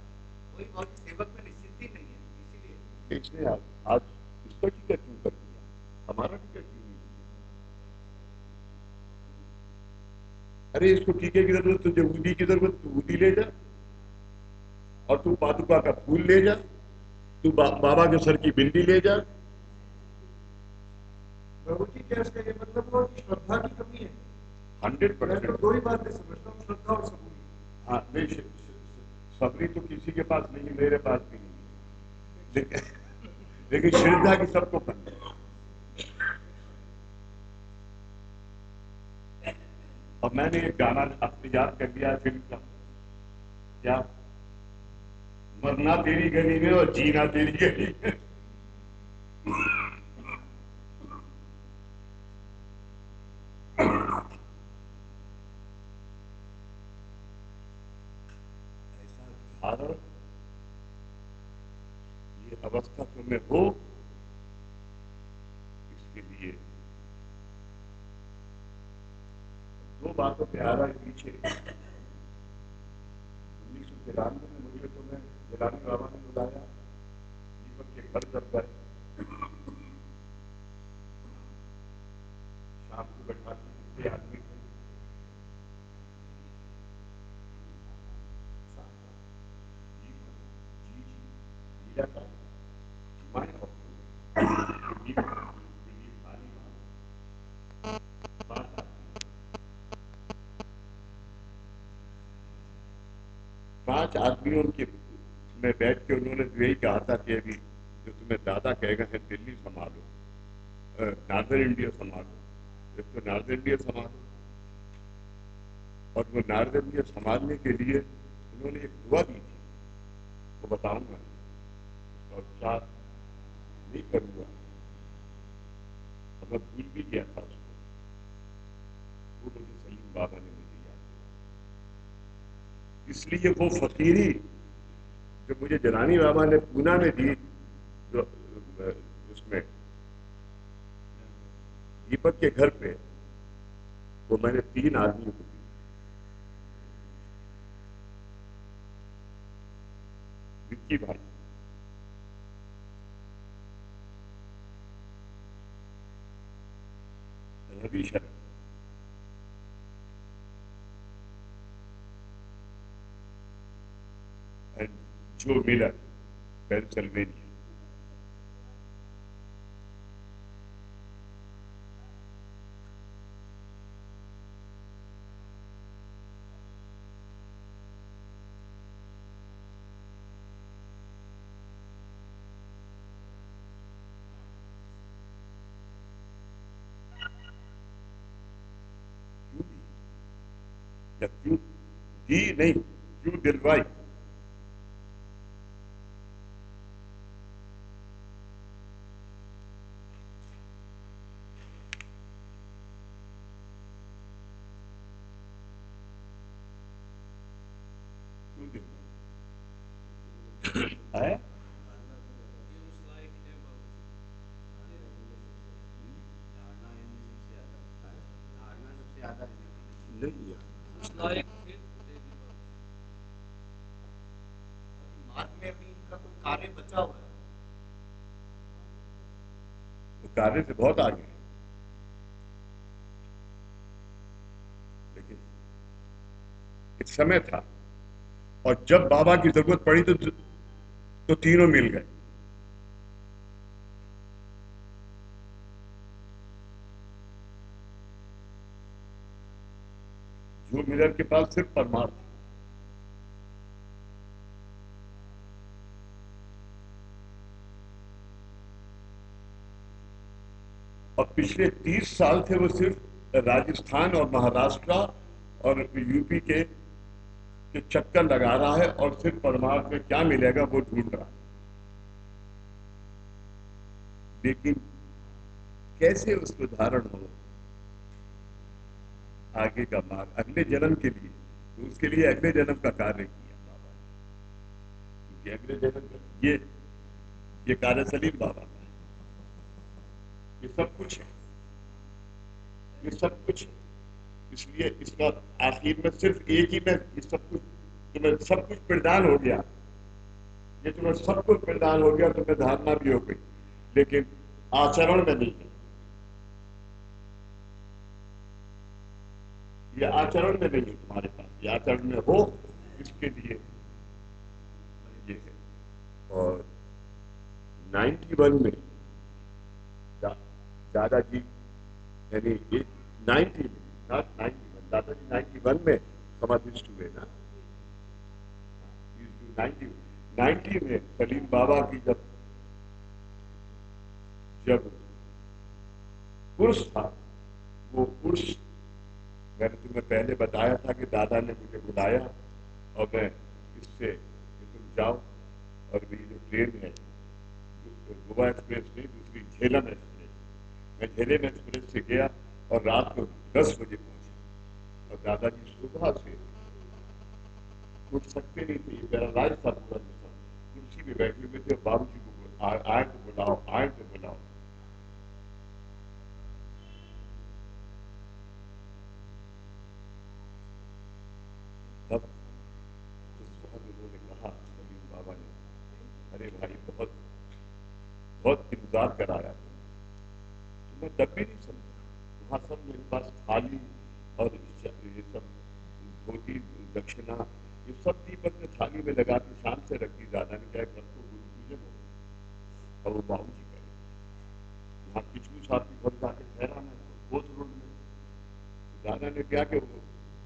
D: वही भाव सेवक में निश्चित ही नहीं है, इसीलिए
B: इसने आज इसका टिकट क्यों कर दिया, हमारा टिकट क्यों नहीं दिया? अरे इसको टीके की जरूरत, तुझे ऊदी की जरूरत, तू ऊदी ले जा, और तू पादुका का फूल ले जा, तू बाबा के सर की बिंदी ले जा।
C: प्रभु जी क्या इसका ये मतलब हुआ कि श्रद्धा की कमी है?
B: 100%।
C: मैं तो दो ही बातें समझता हूँ, श्रद्धा और सबूरी।
B: हाँ नहीं, सबरी तो किसी के पास नहीं, मेरे पास भी नहीं है, लेकिन श्रद्धा की सबको करनी है। और मैंने एक गाना अपने याद कर दिया फिल्म का, क्या? मरना तेरी गली में और जीना तेरी गली में। ऐसा धारण, ये अवस्था तुम्हें हो, इसके लिए दो बातों पे आ रहा है पीछे। 1993 में मुझे तुम्हें जिलानी बाबा ने बुलाया, दीपक के घर जब गए, शाम को बैठा के कितने आदमी थे, लीला का मैं और पांच आदमियों के में बैठ के उन्होंने यही कहा था कि अभी जो तुम्हें दादा कहेगा है दिल्ली संभालो, नॉर्दर्न इंडिया संभालो, एक तो नॉर्दर्न इंडिया संभालो। और वो नॉर्दर्न इंडिया संभालने के लिए उन्होंने एक दुआ दी थी, वो बताऊंगा, उसका उच्चार नहीं करूंगा, और मैं भूल भी गया था उसको, वो मुझे सलीम बाबा ने मुझे याद दिलाया। इसलिए वो फकीरी जो मुझे जलानी बाबा ने पूना में दी, जो उसमें दीपक के घर पे, वो मैंने 3 आदमियों को दी। विक्की भाई, रवि शरण, एंड जो मिलर, पेंसिल्वेनिया। क्यों दी? या क्यों दी नहीं, क्यों दिलवाई? क्यों दिलवाई है? नहीं यार,
D: मार्ग में भी इनका कोई कार्य बचा हुआ है।
B: वो कार्य से बहुत आगे है, लेकिन एक समय था, और जब बाबा की जरूरत पड़ी तो तीनों मिल गए। जो मिलर के पास सिर्फ परमार्थ था, और पिछले 30 साल थे वो सिर्फ राजस्थान और महाराष्ट्र और यूपी के कि चक्कर लगा रहा है और फिर परमार्थ में क्या मिलेगा वो ढूंढ रहा है। लेकिन कैसे उसको धारण हो आगे का मार्ग अगले जन्म के लिए, तो उसके लिए अगले जन्म का कार्य किया बाबा ने, क्योंकि अगले जन्म का ये कार्य सलीम बाबा का है। ये सब कुछ है, ये सब कुछ है। इसलिए इसका आखिर में सिर्फ एक ही में ये सब कुछ, तुम्हें सब कुछ प्रदान हो गया, ये तुम्हें सब कुछ प्रदान हो गया, तुम्हें धारणा भी हो गई, लेकिन आचरण में नहीं है। ये आचरण में नहीं है तुम्हारे पास, ये आचरण में हो इसके लिए ये है। और 91 में दादाजी यानी 90 में, नॉट 91, दादाजी 91 में समाधिष्ट हुए ना। 90 में सलीम बाबा की जब जब उर्स था, वो उर्स मैंने तुम्हें पहले बताया था कि दादा ने मुझे बुलाया और मैं इससे कि तुम जाओ और मेरी जो ट्रेन है गोवा एक्सप्रेस नहीं, दूसरी झेलम एक्सप्रेस, मैं झेलम एक्सप्रेस से गया और रात को 10 बजे पहुंचा। और दादाजी सुबह से उठ सकते नहीं थे, ये पैरालाइज था पूरा जिसम, कुर्सी में बैठे हुए थे। बाबूजी को आए तो बुलाओ, आए तो बुलाओ। तब उस वक्त उन्होंने कहा सलीम बाबा ने, अरे भाई बहुत बहुत इंतजार कराया तुमने, मैं तब भी नहीं समझा। वहां सब मेरे पास थाली और ये सब धोती दक्षिणा ये सब दीपक ने थाली में लगा के शाम से रख दी। दादा ने क्या कल को गुरु पूजन हो और वो बाबू जी करे वहां पिछू साहब के घर जाके ठहरा मैं कोच रोड में। तो दादा ने क्या कि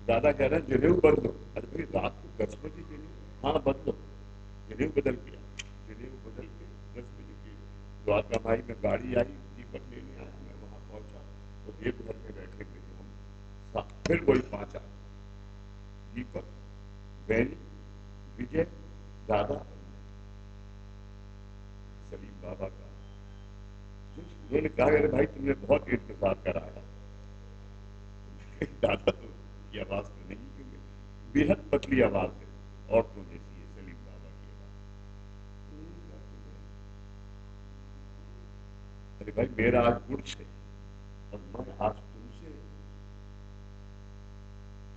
B: दादा कह रहे हैं जनेऊ बदलो। अरे भाई रात को 10 बजे जनेऊ, हाँ बदलो। जनेऊ बदल गया, जनेऊ बदल के 10 बजे की द्वारका माई में गाड़ी आई, दीपक लेने आया, मैं वहां पहुंचा तो देव घर में बैठे हुए थे हम, फिर वही 5 आए, दीपक, वैनी, विजय, दादा, सलीम बाबा का। उन्होंने कहा अरे भाई तुमने बहुत इंतजार कराया। दादा तो की आवाज तो नहीं, क्योंकि बेहद पतली आवाज है, औरतों जैसी है सलीम बाबा की आवाज। अरे भाई मेरा आज गुड्स है और मैं आज तुमसे,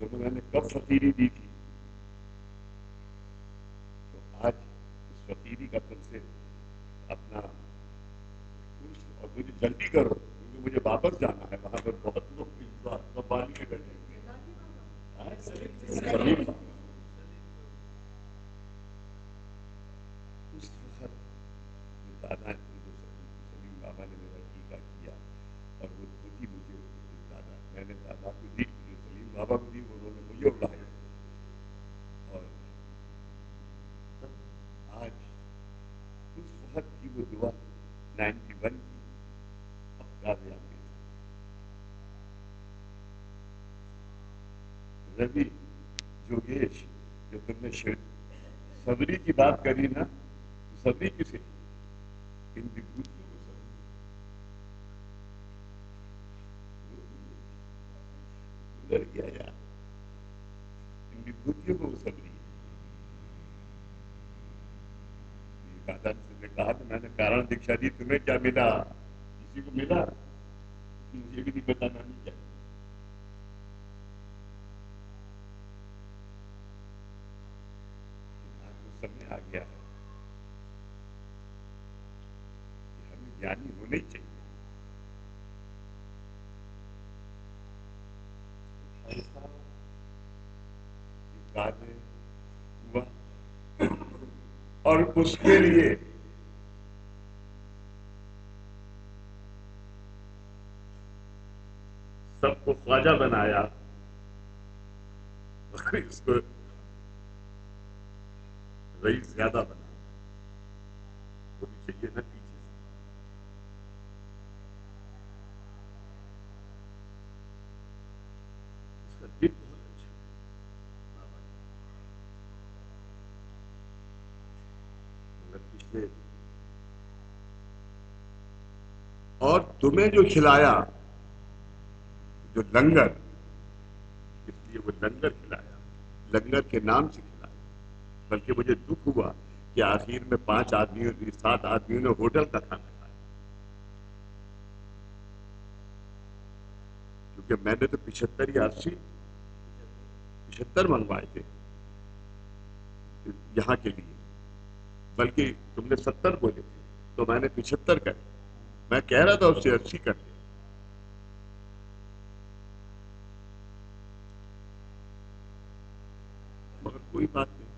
B: तुम्हें मैंने कब फकीरी दी थी, तो आज इस फकीरी का तुमसे अपना गुड्स, और मुझे जल्दी करो क्योंकि मुझे वापस जाना है। वहां पर बहुत लोग बाली में बैठे हुए हैं। सलीम बाबा उस वक्त दादा सलीम बाबा ने मेरा टीका किया और वो धोती मुझे मैंने दादा को दी, जो सलीम बाबा को दी उन्होंने मुझे उड़ाई। और आज उस वक्त की वो दुआ 91 की अब कामयाब है। रवि जोगेश, जो तुमने सबरी की बात करी ना, तो सबरी किसे, इन विभूतियों को सबरी उधर किया यार, इन विभूतियों को सबरी। दादा ने कहा कि मैंने कारण दीक्षा दी, तुम्हें क्या मिला, किसी को मिला, मुझे भी नहीं पता मैंने क्या। आज तो समय आ गया है कि हमें ज्ञानी होने ही चाहिए। ऐसा कार्य हुआ और उसके लिए सबको ख्वाजा बनाया, इसको रईस ज्यादा बनाया, वो भी चाहिए ना पीछे से। उसका दिल बहुत अच्छा है बाबा का। ये। और तुम्हें जो खिलाया, जो लंगर, इसलिए वो लंगर खिलाया, लंगर के नाम से खिलाया। बल्कि मुझे दुख हुआ कि आखिर में 7 आदमियों ने होटल का खाना खाया, क्योंकि मैंने तो 75 या 75 मंगवाए थे यहाँ के लिए, बल्कि तुमने 70 बोले थे, तो मैंने 75 करे। मैं कह रहा था उससे 80 कर दे। मगर कोई बात नहीं,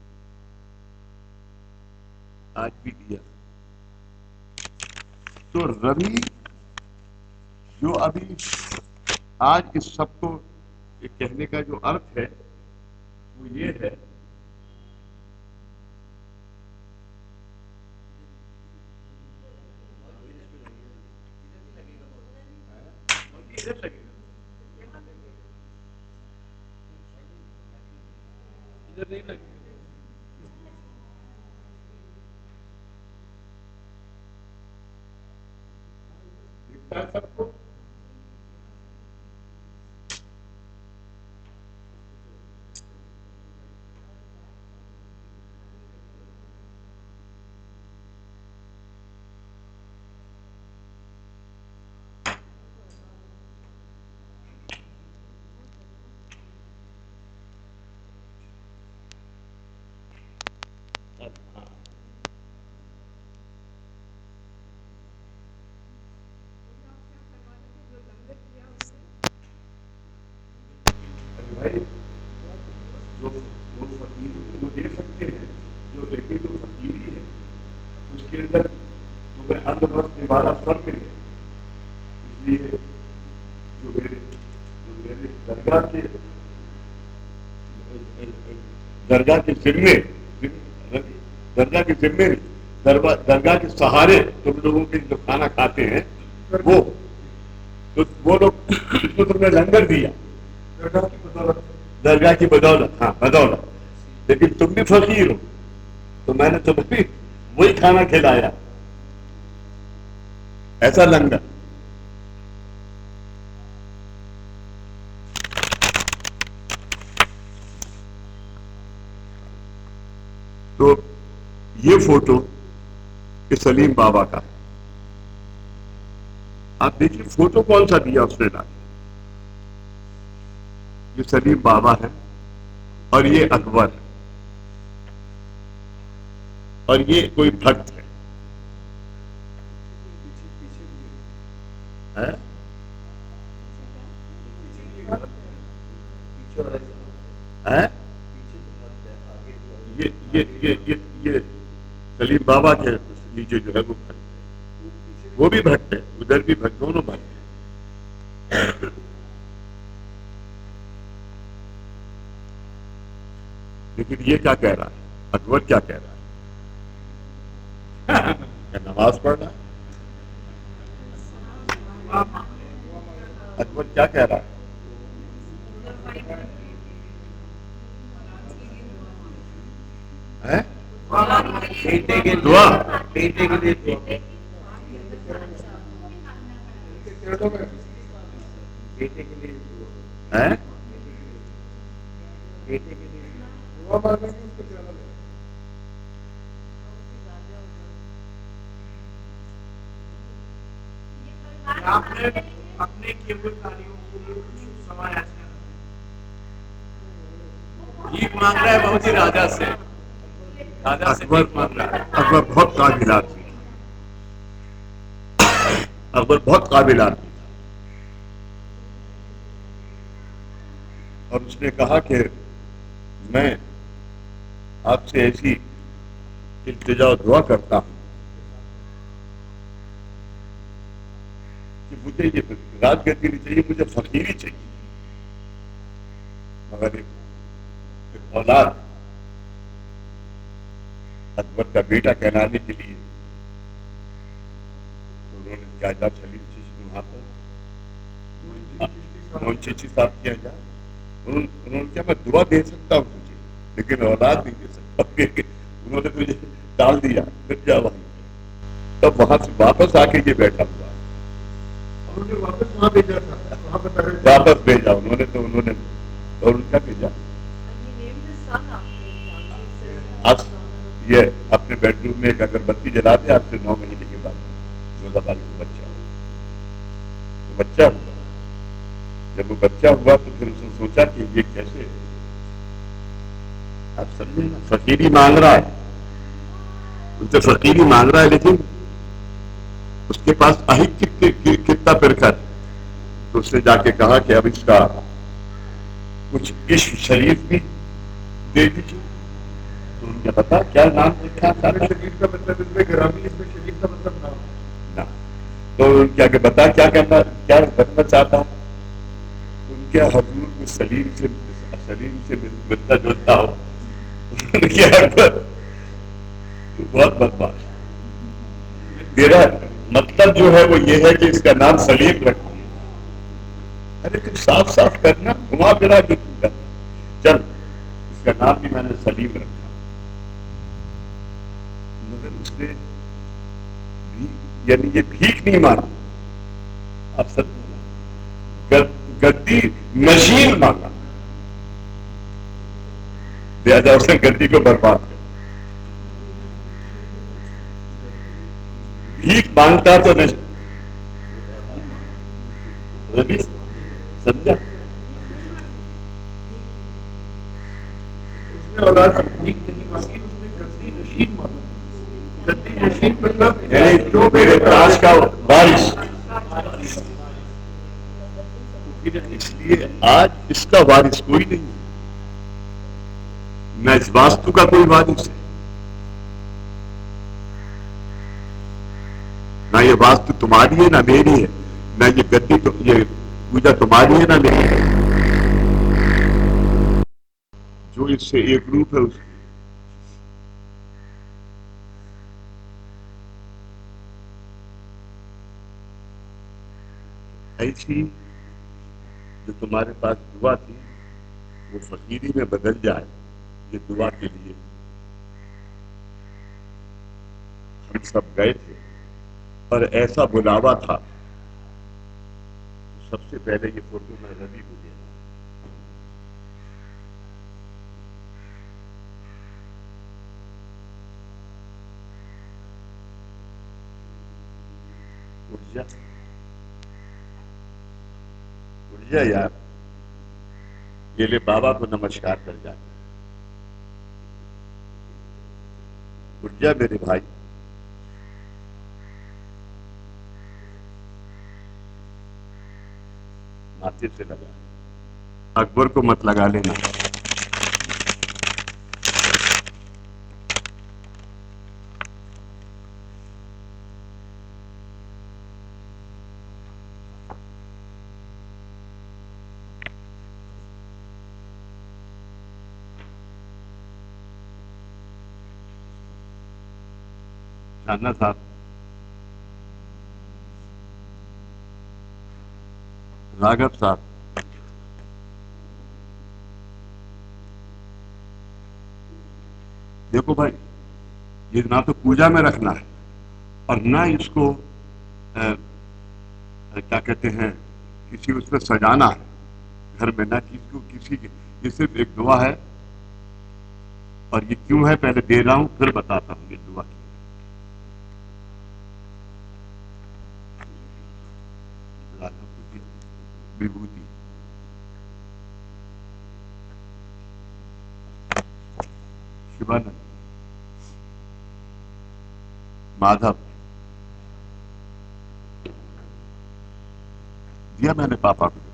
B: आज भी दिया। तो रवि जो अभी आज इस सबको कहने का जो अर्थ है वो ये है दिखता है सबको। भाई जो फकीरी वो दे सकते हैं, जो लेकिन जो फकीरी है उसके अंदर तुम्हें अंधभक्त निवारा सब मिले। इसलिए जो मेरे दरगाह के जिम्मे दरगाह के सहारे तुम लोगों के जो खाना खाते हैं वो लोग तो तुमने लंगर दिया दरगाह की बदौलत, हाँ बदौलत। लेकिन तुम भी फकीर हो, तो मैंने तुम्हें भी वही खाना खिलाया, ऐसा लंगर। तो ये फोटो कि सलीम बाबा का है। आप देखिए फोटो कौन सा दिया उसने ना, ये सलीम बाबा है और ये अकबर है और ये कोई भक्त है, है? ये सलीम बाबा के नीचे जो है वो भक्त है, वो भी भक्त है, उधर भी भक्त, दोनों भक्त है। लेकिन ये क्या कह रहा है, अकबर क्या कह रहा है? क्या नमाज पढ़ रहा है? अकबर क्या कह रहा है?
H: बेटे के
B: दुआ,
H: बेटे के लिए दुआ। बेटे के लिए दुआ।
B: है?
H: बेटे के लिए
C: दुआ मांगने की उसको क्या लगे?
F: आपने अपने किए हुए कार्यों के लिए कुछ समय ऐसा भीख मांग रहा है बहुत ही राजा से
B: अकबर
F: भीख मांग रहा है।
B: अकबर बहुत काबिल आदमी था, अकबर बहुत काबिल आदमी था। और उसने कहा कि मैं आपसे ऐसी इल्तिजा और दुआ करता हूं कि मुझे ये राजगद्दी नहीं चाहिए, मुझे फकीरी चाहिए। मगर एक औलाद अकबर का बेटा कहलाने के लिए तो उन्होंने जायदाद सलीम चिश्ती वहां पर मोहन चिश्ती साहब किया जाए, उन्होंने क्या मैं दुआ दे सकता हूँ तुझे, लेकिन औलाद नहीं दे सकता। उन्होंने तुझे डाल दिया, फिर जा वहीं तब वहां से वापस आके ये बैठा हुआ,
C: उन्होंने वापस वहाँ भेजा था, वहाँ बता रहे थे।
B: वापस भेजा उन्होंने, तो उन्होंने और उनका भेजा आज ये अपने बेडरूम में एक अगरबत्ती जलाते आज से 9 महीने के बाद जोधाबाई को बच्चा हुआ। तो बच्चा हुआ, जब वो बच्चा हुआ तो फिर उसने सोचा कि ये कैसे, आप समझे ना, फकीरी मांग रहा है, उससे फकीरी मांग रहा है, लेकिन उसके पास अहिक कितना फिरकर, तो उसने जाके कहा कि अब इसका कुछ इश्क शरीफ भी दे दीजिए। तो उनके पता क्या नाम लिखा था,
C: शरीफ का मतलब इसमें ग्रामी, इसमें शरीफ का मतलब नाम
B: ना, तो उनके आगे बता क्या करना, क्या करना चाहता हूँ, उनके हजूर को सलीम से मिलता जुलता हो, बहुत बदमाश। मेरा मतलब जो है वो ये है कि इसका नाम सलीम रखना। अरे तुम साफ साफ करना, घुमा फिरा के तुम करना, चल इसका नाम भी मैंने सलीम रखा। मगर उसने यानी ये भीख नहीं मांगी, आप सब गद्दी नशीन मांगा, लिहाजा उसने गद्दी को बर्बाद कर। भीख मांगता तो नहीं, समझा,
C: उसने औलाद से भीख नहीं मांगी, उसने गद्दी नशीन मांगा। गद्दी नशीन मतलब
B: जो मेरे ताज का वारिस, इसलिए आज इसका वारिस कोई नहीं है, न इस वास्तु का कोई वारिस है, ना ये वास्तु तुम्हारी है ना मेरी है, ना ये गद्दी तो ये पूजा तुम्हारी है ना मेरी है, जो इससे एक रूप है उसकी। ऐसी जो तुम्हारे पास दुआ थी वो फकीरी में बदल जाए, ये दुआ के लिए हम सब गए थे और ऐसा बुलावा था। सबसे पहले ये फोटो मैं रवि को देना, उठ जा यार, ये ले बाबा को नमस्कार कर जा, उठ जा मेरे भाई। माथे से लगा, अकबर को मत लगा लेना। शाना साहब, राघव साहब, देखो भाई, ये ना तो पूजा में रखना है और ना इसको क्या कहते हैं किसी उसमें सजाना है घर में, ना किसको किसी की, ये सिर्फ एक दुआ है। और ये क्यों है पहले दे रहा हूं फिर बताता हूं ये दुआ क्यों है। विभूति शिवानंद, माधव दिया मैंने पापा को।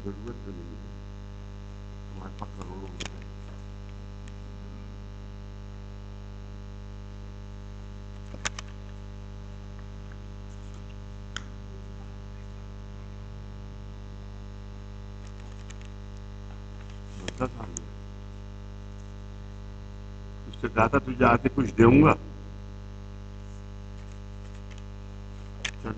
B: जरूरत तो नहीं है, तुम्हारे पास करोड़ों रुपए था सामने, उससे कहा था तुझे आके कुछ दूंगा। चलो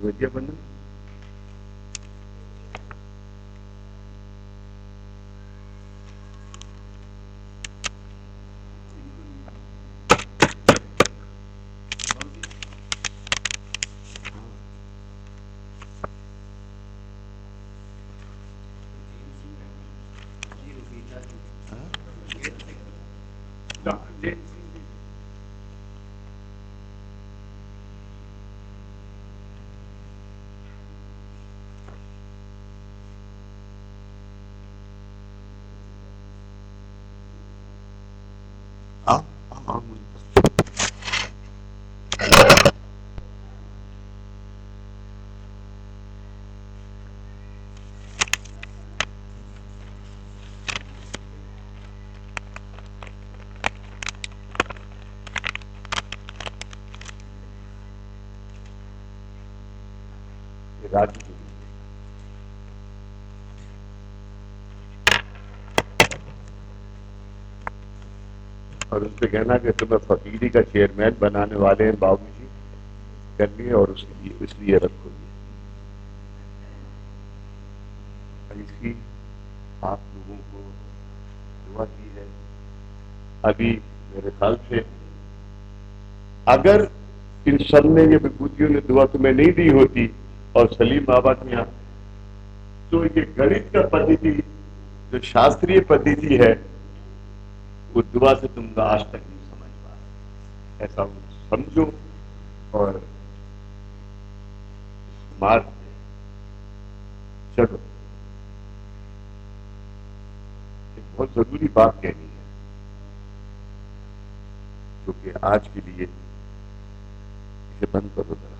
B: भैया बना
F: डॉक्टर जैन सिंह जी।
B: हाँ हाँ राजू जी। और उससे कहना कि तुम्हें फकीरी का चेयरमैन बनाने वाले हैं बाबूजी, करनी और इसलिए रखो। इसकी आप लोगों को दुआ की है। अभी मेरे ख्याल से अगर इन सब ने, ये विभूतियों ने दुआ तुम्हें नहीं दी होती और सलीम बाबा के यहाँ, तो ये गणित का पद्धति जो शास्त्रीय पद्धति है वो दुआ से तुम आज तक नहीं समझ पा। ऐसा समझो और मार्ग पे चलो। एक बहुत जरूरी बात कहनी है जो कि आज के लिए इसे बंद करो जरा।